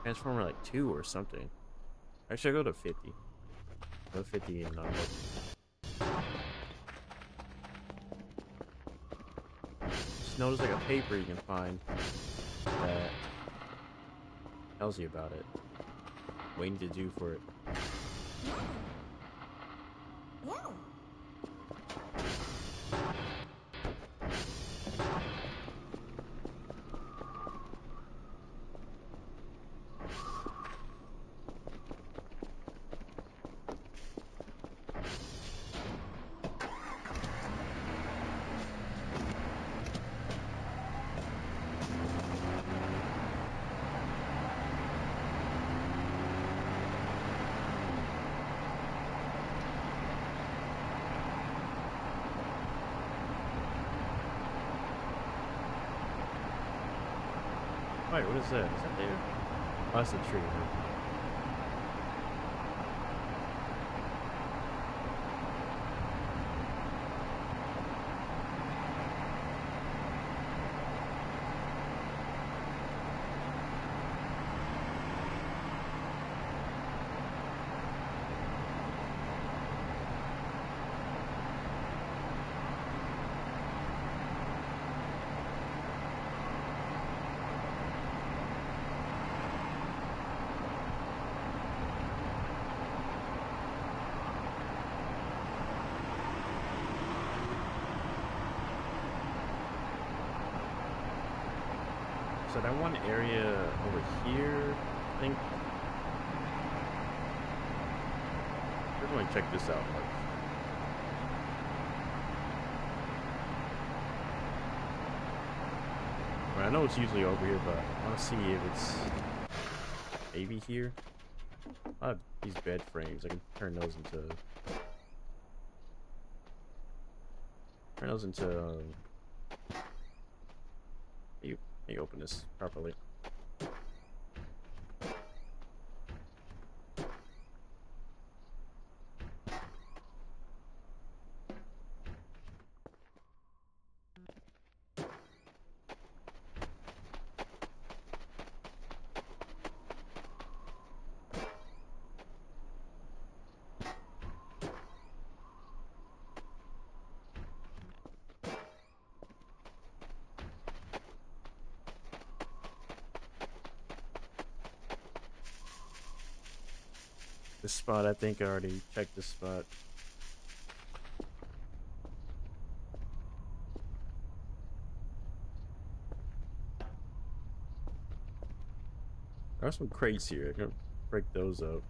Transformer like 2 or something. Actually, I go to 50. Go to 50 and look. Just notice like a paper you can find that tells you about it. Waiting to do for it. Yeah. Yeah. Wait, what is that? Is that there? Oh, that's a tree. Huh? So that one area over here, I think. We're going to check this out first. I mean, I know it's usually over here, but I want to see if it's maybe here. I have these bed frames. I can turn those into. Let me open this properly. This spot, I think I already checked this spot. There are some crates here. I can break those up.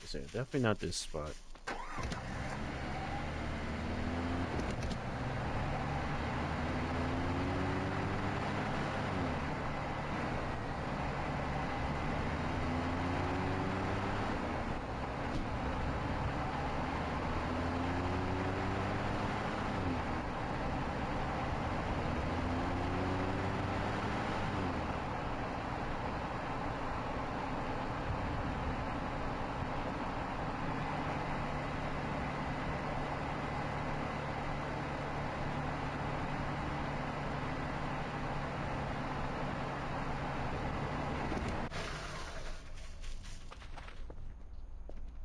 So definitely not this spot.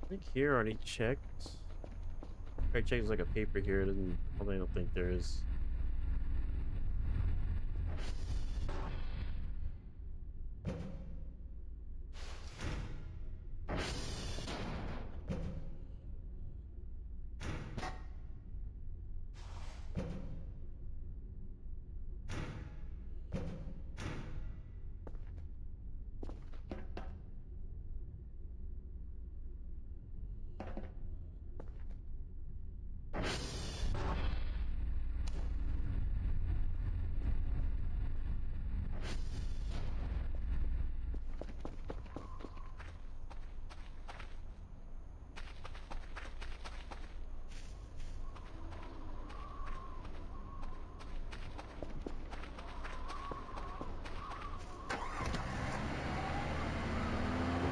I think here I already checked. I checked like a paper here. Doesn't. I don't think there is.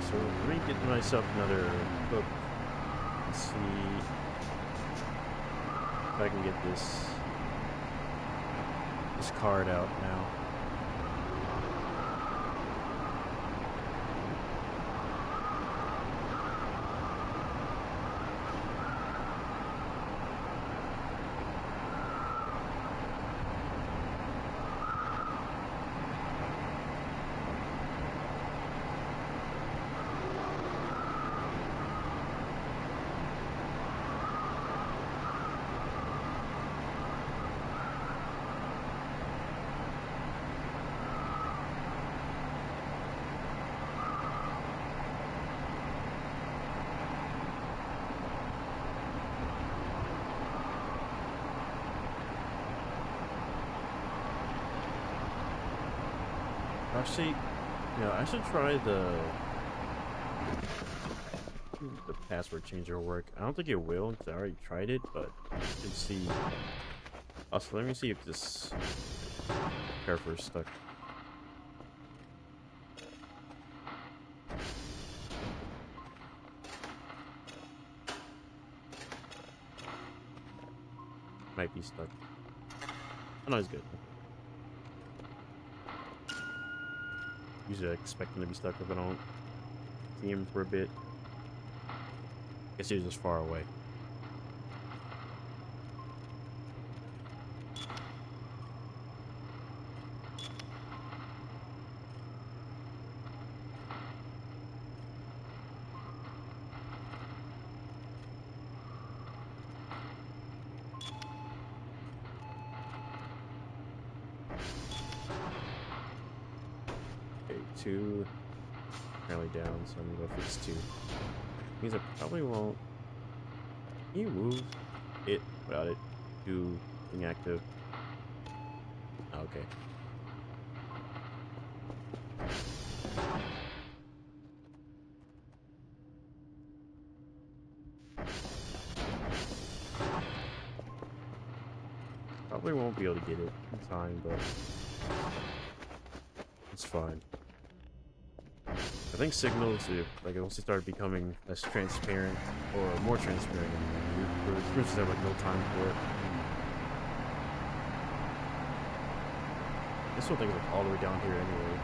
So let me get myself another hook and see if I can get this card out now. Actually, I should try the password changer work. I don't think it will because I already tried it, but you can see. Also, let me see if this character is stuck. Might be stuck. Oh, no, it's good. Usually I expect him to be stuck if I don't see him for a bit. Guess he's just far away. Okay, 2 apparently down, so I'm gonna go fix 2. Means I probably won't. Can you move it without it being active? Oh, okay. Probably won't be able to get it in time, but it's fine. I think signals, like once they start becoming less transparent or more transparent, you just have like no time for it. This whole thing's like all the way down here anyway.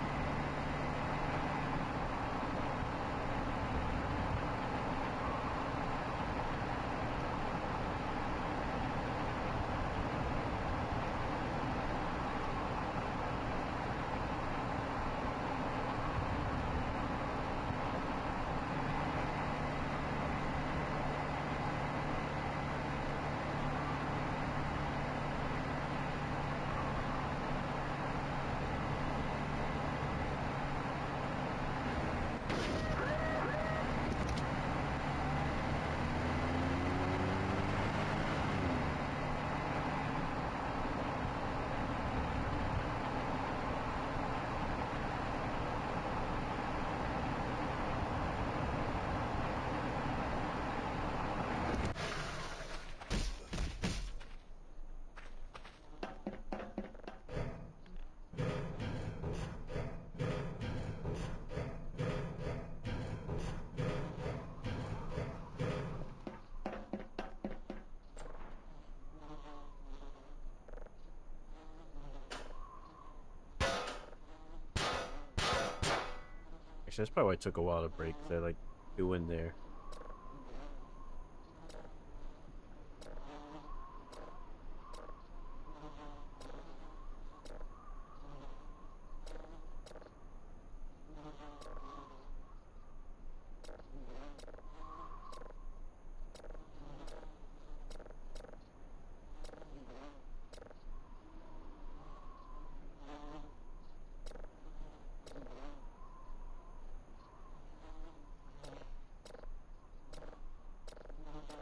Actually, that's probably why it took a while to break, because I like do in there.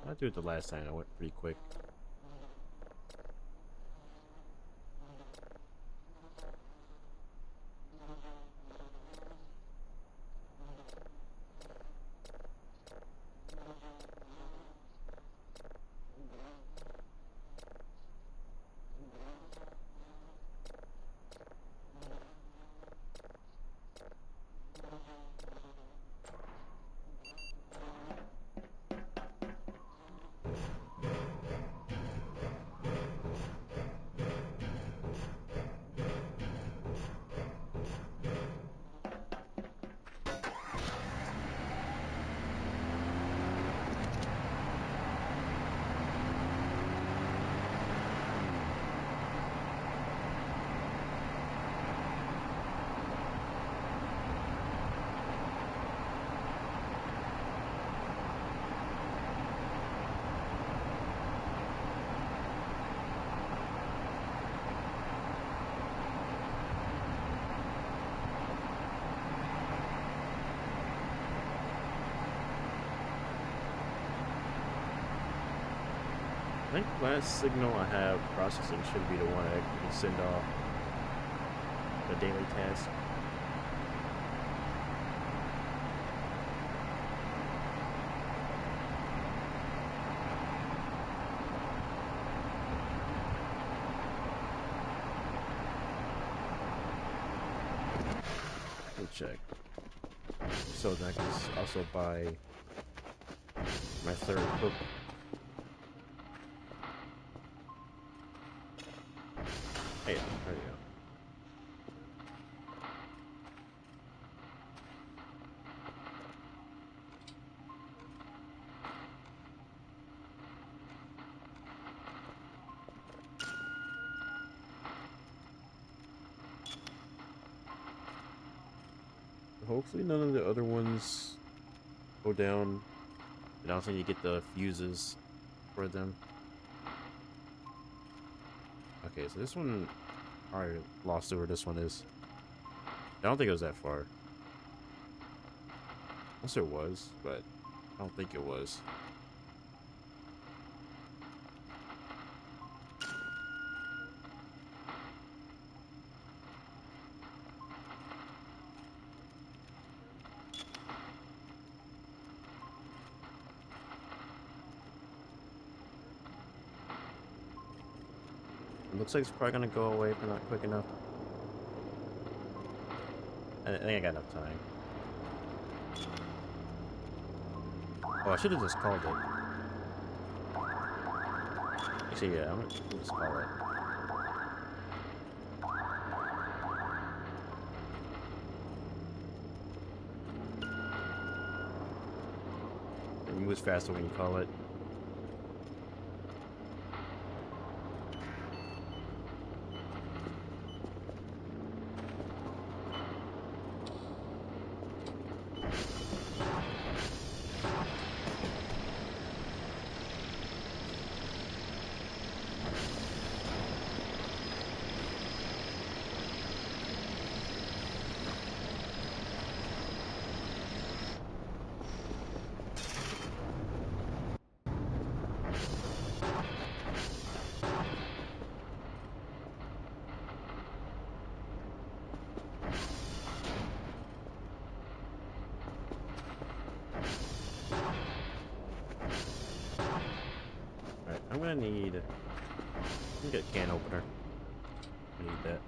I do it the last time. I went pretty quick. I think last signal I have processing should be the one that can send off the daily task. Let me check. So that I can also buy my third hook. Hey, there you go. Hopefully none of the other ones go down. And also you get the fuses for them. Okay, so this one, I already lost where this one is. I don't think it was that far. Unless it was, but I don't think it was. It looks like it's probably gonna go away if I'm not quick enough. I think I got enough time. Oh, I should have just called it. Actually, yeah, I'm gonna just call it. It moves faster when you call it. Alright, I'm gonna get a can opener. I need that.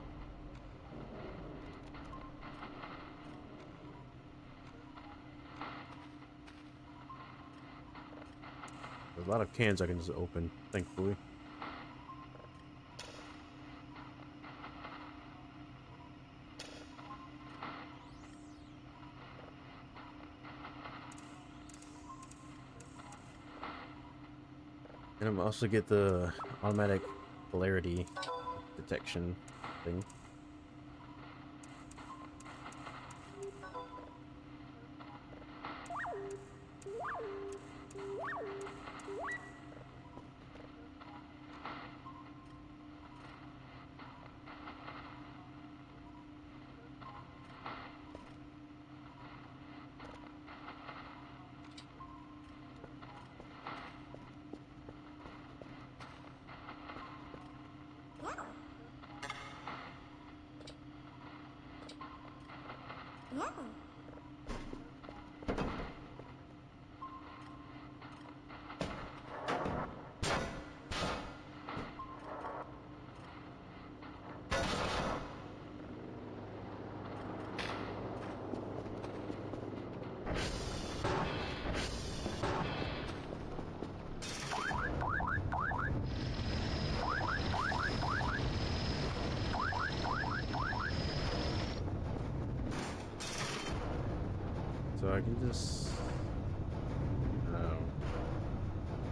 There's a lot of cans I can just open, thankfully. And I'm also get the automatic polarity detection thing. So I can just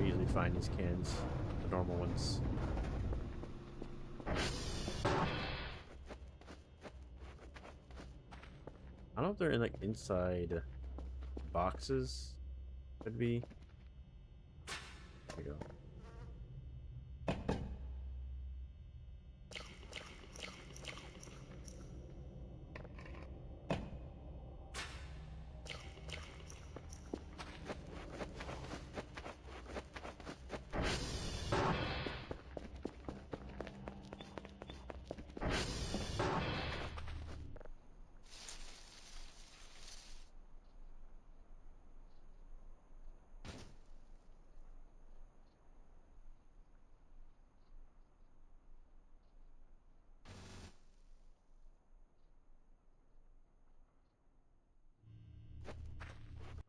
easily find these cans, the normal ones. I don't know if they're in like inside boxes. Could be. There you go.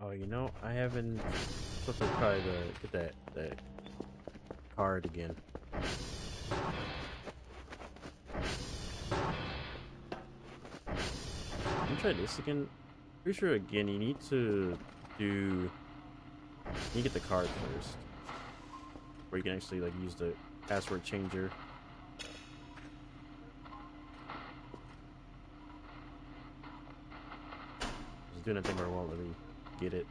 Oh, you know, I haven't supposed to try to get that card again. Let me try this again. Pretty sure again you need to do you get the card first. Where you can actually like use the password changer. Just doing a thing where it won't let me get it.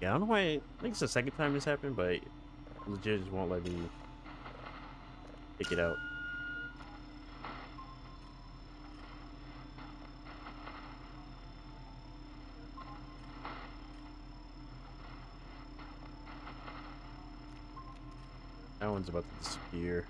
Yeah, I don't know why. I think it's the second time this happened, but it legit just won't let me pick it out. That one's about to disappear.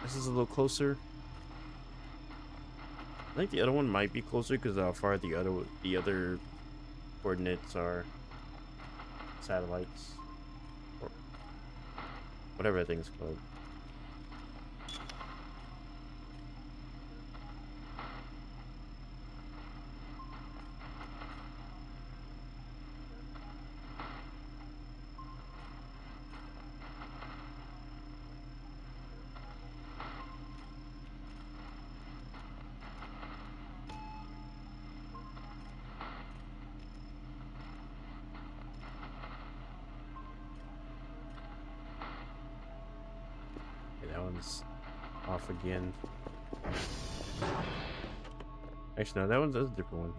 This is a little closer. I think the other one might be closer because how far the other coordinates are, satellites or whatever that thing's called. Okay, that one's off again. Actually, no, that's a different one.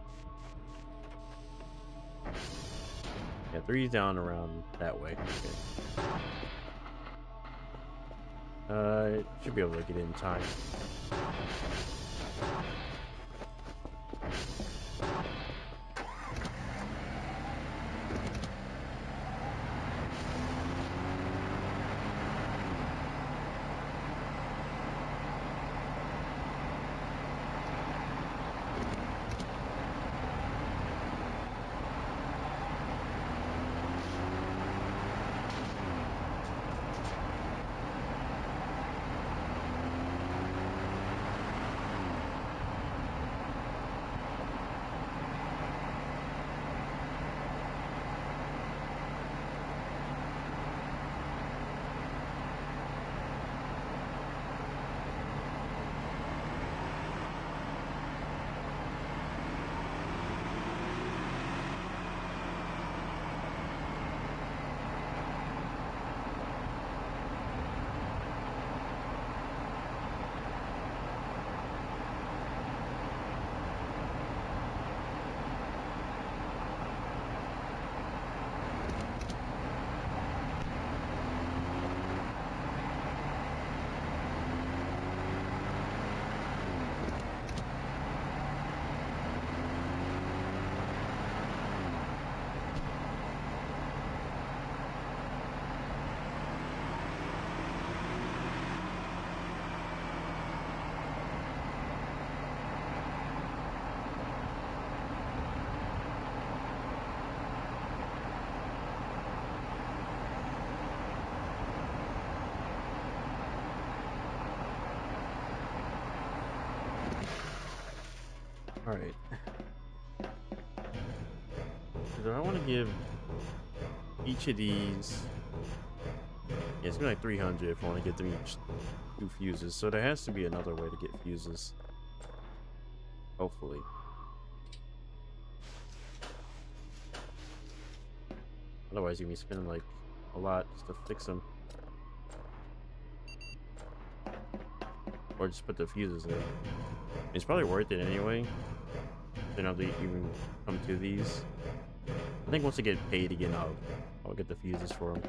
Yeah, 3's down around that way. Okay. Should be able to get in time. All right. So I want to give each of these. Yeah, it's gonna be like 300 if I want to get them each 2 fuses. So there has to be another way to get fuses. Hopefully. Otherwise, you're gonna be spending like a lot just to fix them. Or just put the fuses in. It's probably worth it anyway. Then I'll even come to these. I think once I get paid again, I'll get the fuses for them.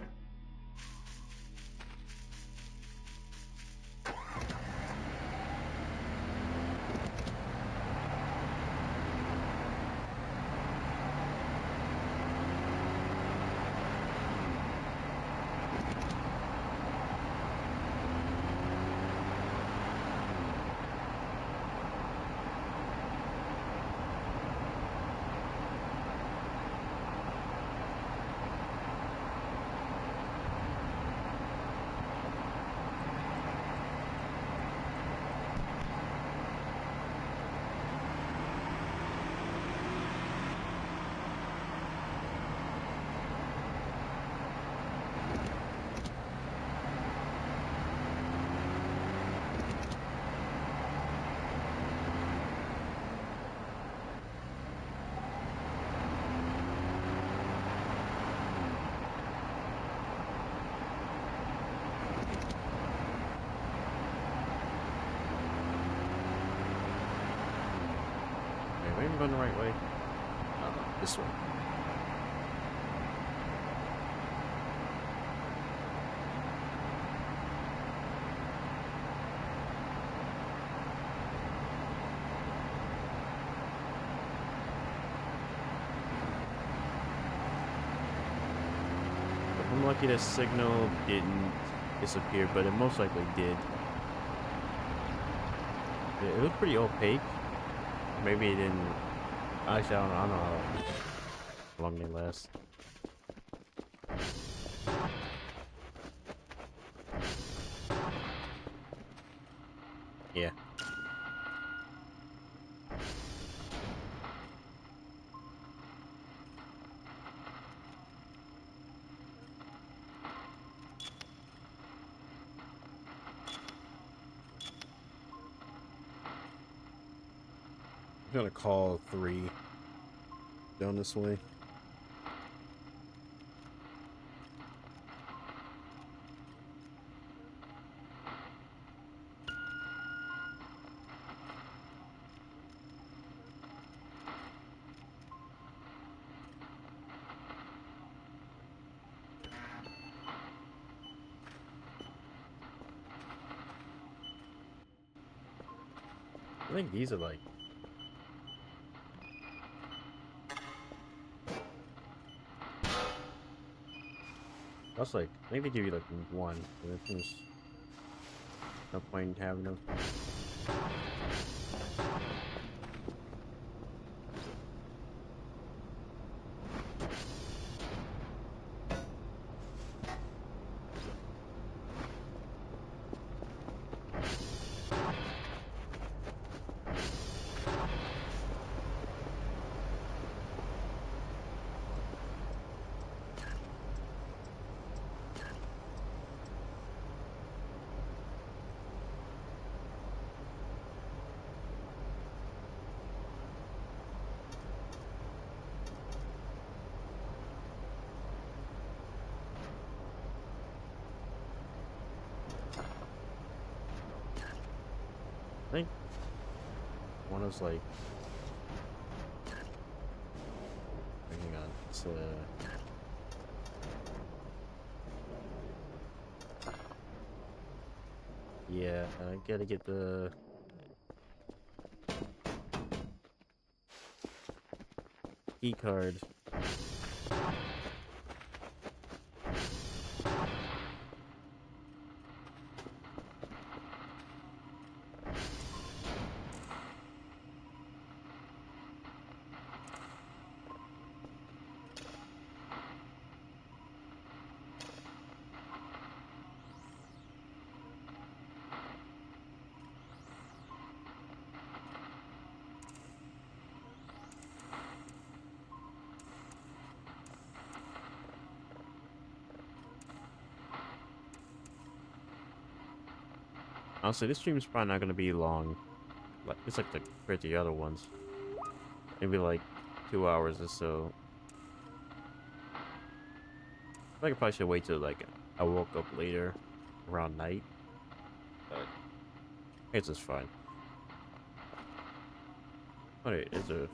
Am I even going the right way? This way. If I'm lucky, the signal didn't disappear, but it most likely did. It looked pretty opaque. Maybe it didn't. Actually, I don't know how long they last. Yeah. I'm gonna call 3 down this way. I think these are like. That's like. I think they give you like 1. So I think there's no point in having them. I think one is like. Hang on. It's yeah, I gotta get the key card. Honestly, this stream's probably not gonna be long. Like it's like compared to the other ones. Maybe like 2 hours or so. I probably should wait till like I woke up later around night. But it's just fine. Oh, wait, is there?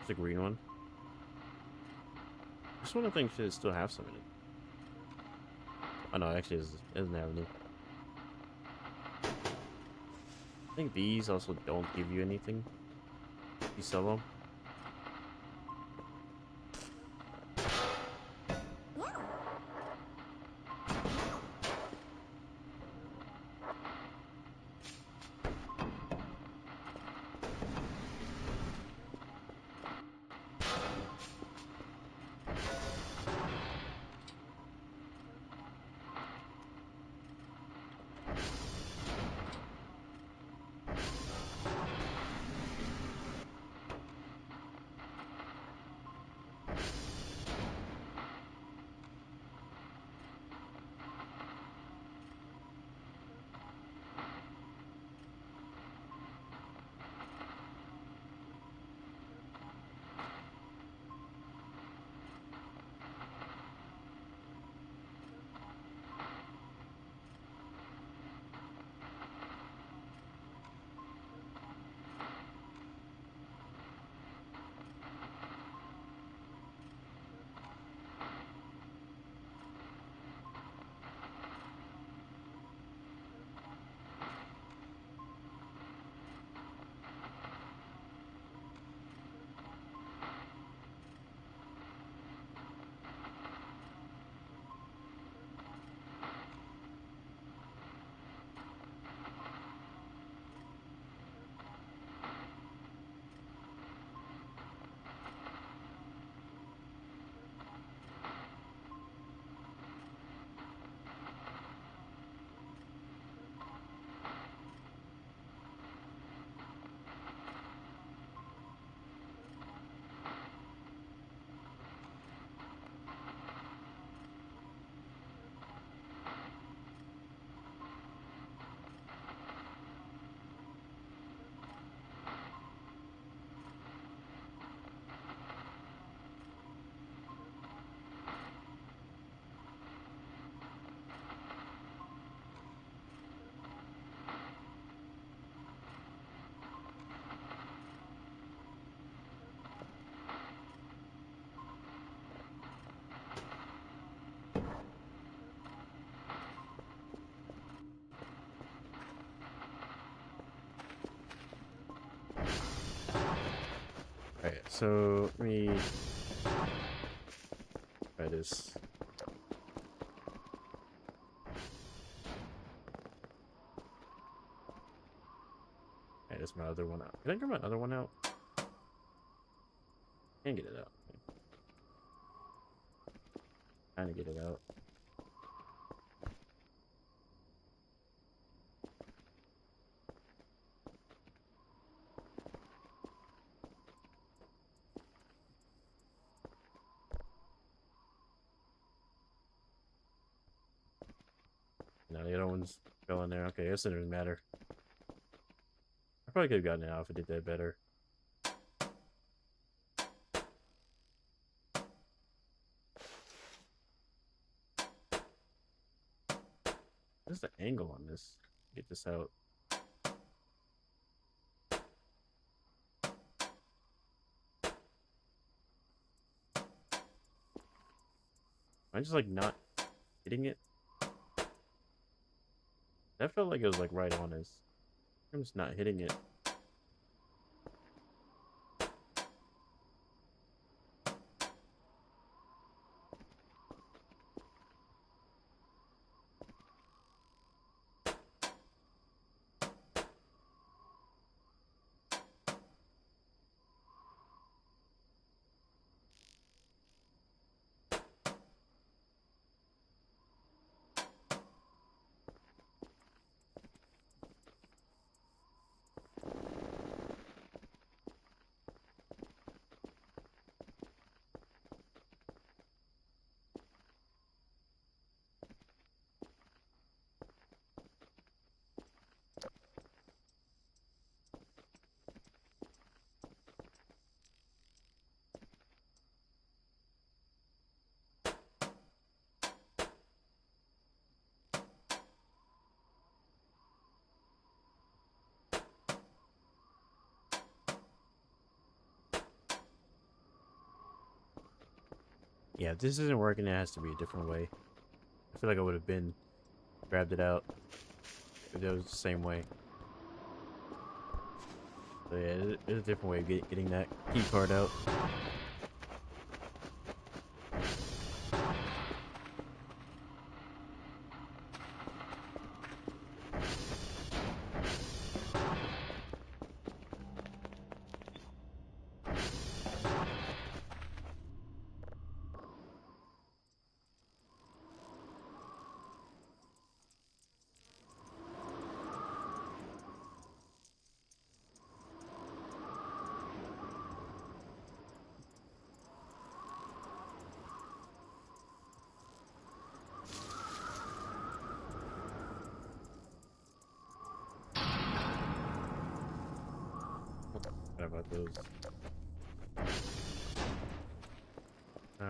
It's a green one. This one I think should still have some in it. Oh no, actually it doesn't have any. I think these also don't give you anything. You sell them. so let me try this. Okay, that's my other one out. Can I get my other one out? Can't get it out. Okay. Trying to get it out. No, the other one's fell in there. Okay, I guess it doesn't matter. I probably could have gotten it out if I did that better. What's the angle on this? Get this out. Am I just like not hitting it? That felt like it was like right on us. I'm just not hitting it. Yeah, if this isn't working, it has to be a different way. I feel like I would have been grabbed it out if it was the same way. So yeah, there's a different way of getting that key card out. What about those?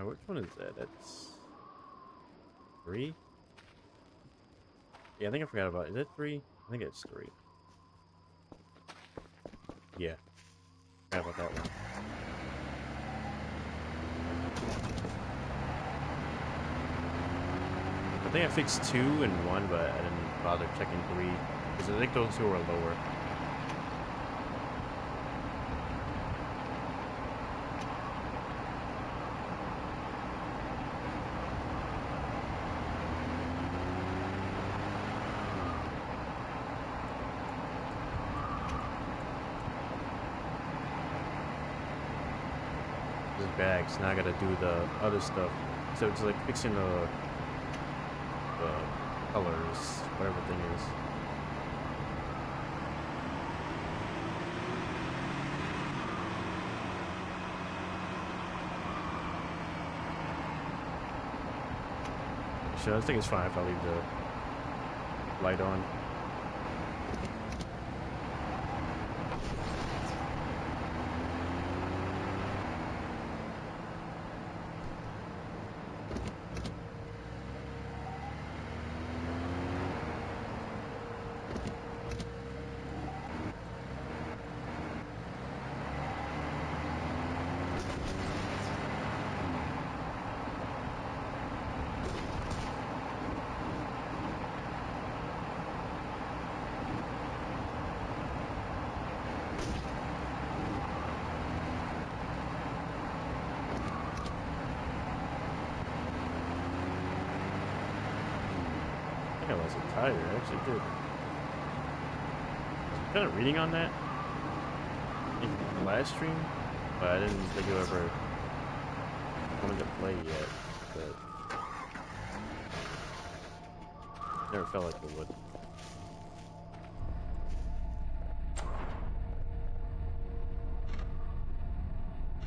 Which one is that? That's 3? Yeah, I think I forgot about it. Is that 3? I think it's 3. Yeah. Forgot about that one. I think I fixed 2 and 1, but I didn't bother checking 3. Because I think those 2 are lower. Bags. Now I gotta do the other stuff. So it's like fixing the colors, whatever thing is. So I think it's fine if I leave the light on. think I lost a tire. I actually did. Kind of reading on that in the last stream, but I didn't think it ever come into play yet. But never felt like it would.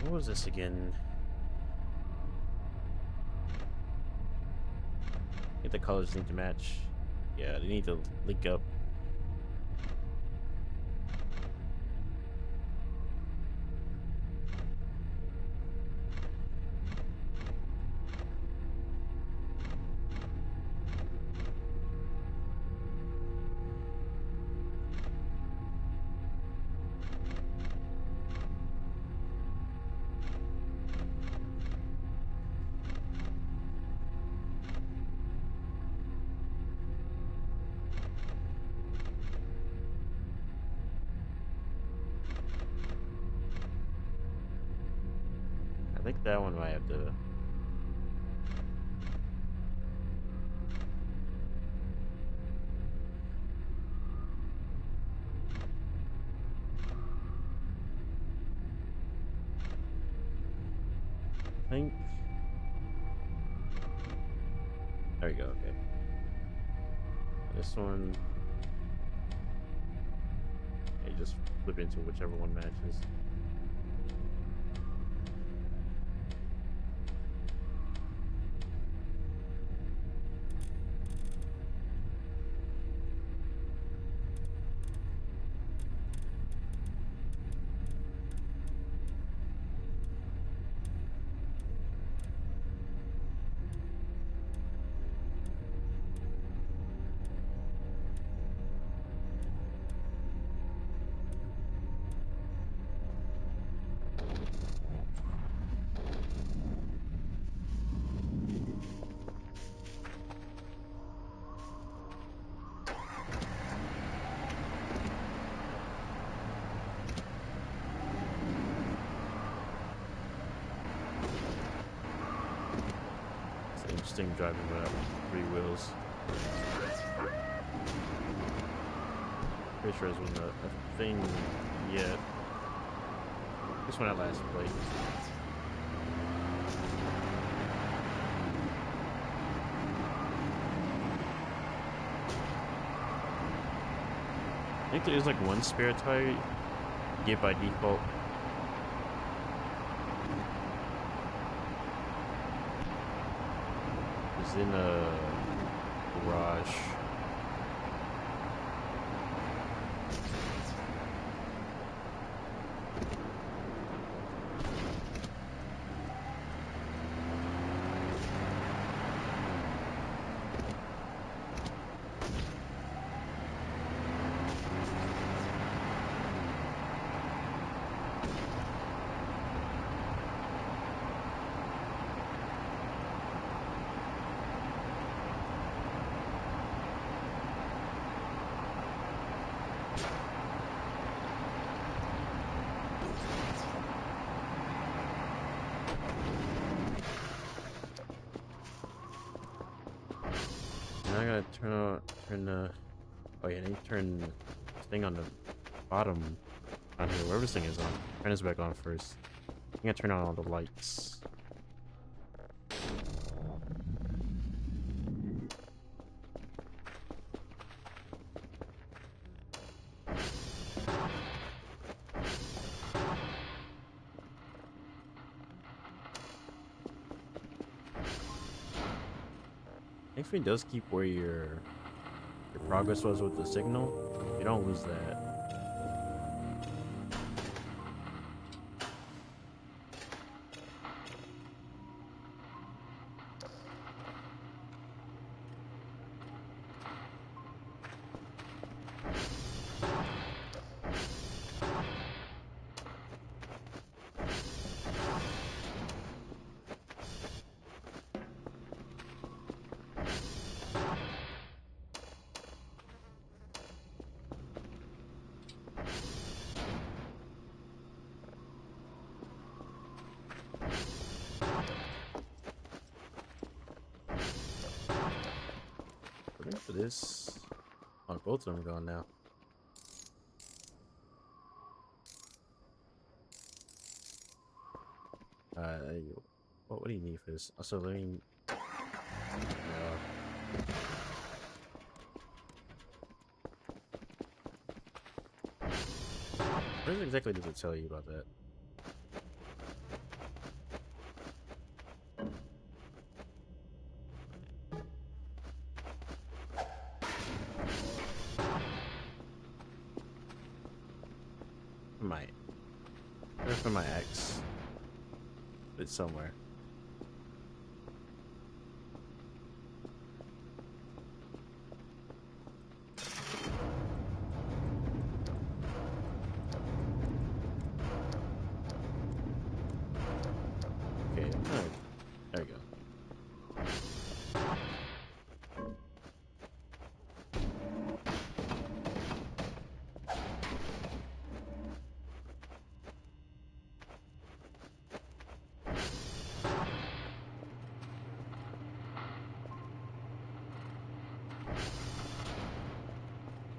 What was this again? I think the colors need to match. Yeah, they need to link up. I think that one might have to. I think. There we go. Okay. This one. Yeah, you just flip into whichever one matches. It's interesting driving without 3 wheels. Pretty sure this wasn't a thing yet. This one I last played. I think there's like one spare tire you get by default. It's in a garage. Now I gotta turn the. Oh yeah, I need to turn this thing on the bottom on here, wherever this thing is on. Turn this back on first. I'm gonna turn on all the lights. Thankfully, it does keep where your progress was with the signal. You don't lose that. Wait for this. Oh, both of them are gone now. There you go. What do you need for this? Also, let me. What exactly does it tell you about that? Where's for my ex? It's somewhere. Okay, alright. There we go.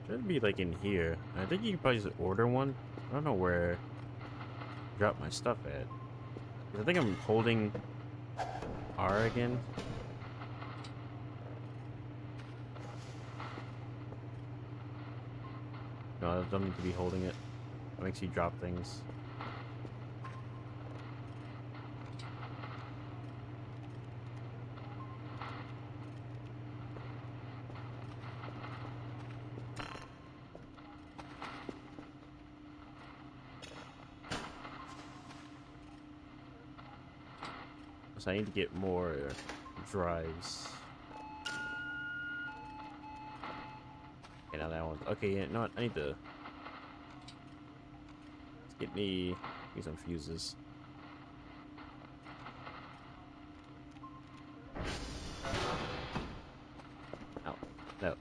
Should be like in here. I think you can probably just order one. I don't know where to drop my stuff at. I think I'm holding R again. No, I don't need to be holding it. It makes you drop things. So I need to get more drives. Okay, now that one. Okay, yeah, no, I need to. Let's get me some fuses. Ow. No.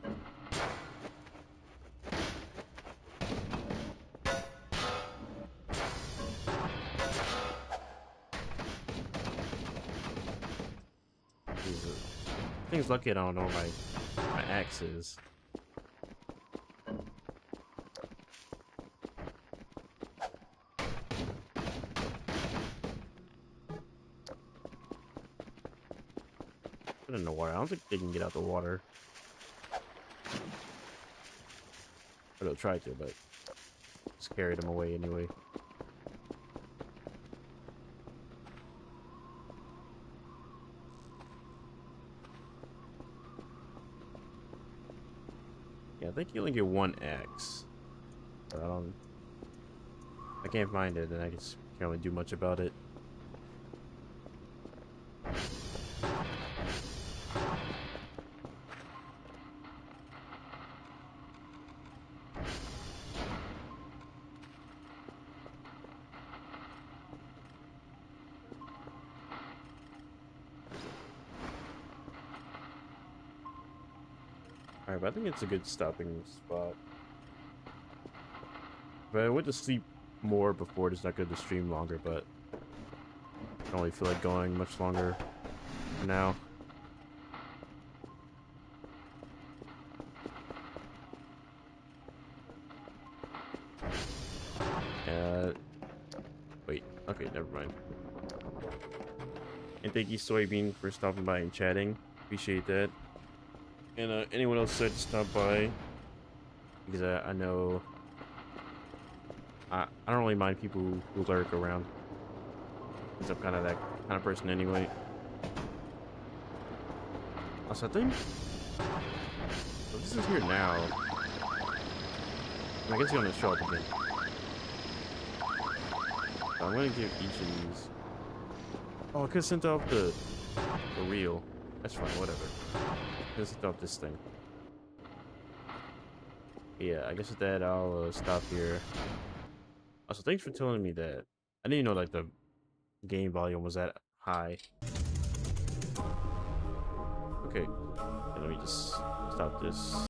Jesus. I think it's lucky I don't know where my axe is. Put it in the water. I don't think they can get out the water. Or they'll try to, but just carry them away anyway. Yeah, I think you only get one axe. But I can't find it, and I just can't really do much about it. Alright, but I think it's a good stopping spot. But I went to sleep more before, it's not good to stream longer, but I don't really feel like going much longer now. Wait, okay, never mind. And thank you, Soybean, for stopping by and chatting. Appreciate that. And anyone else said to stop by, because I know I don't really mind people who lurk around, because I'm kind of that kind of person anyway. Also, I think so this is here now. I guess it's gonna show up again. So I'm gonna give each of these. Oh, I could have sent off the reel. That's fine, whatever. I could have sent off this thing. Yeah, I guess with that I'll stop here. Also, thanks for telling me that. I didn't even know like the game volume was that high. Okay, let me just stop this.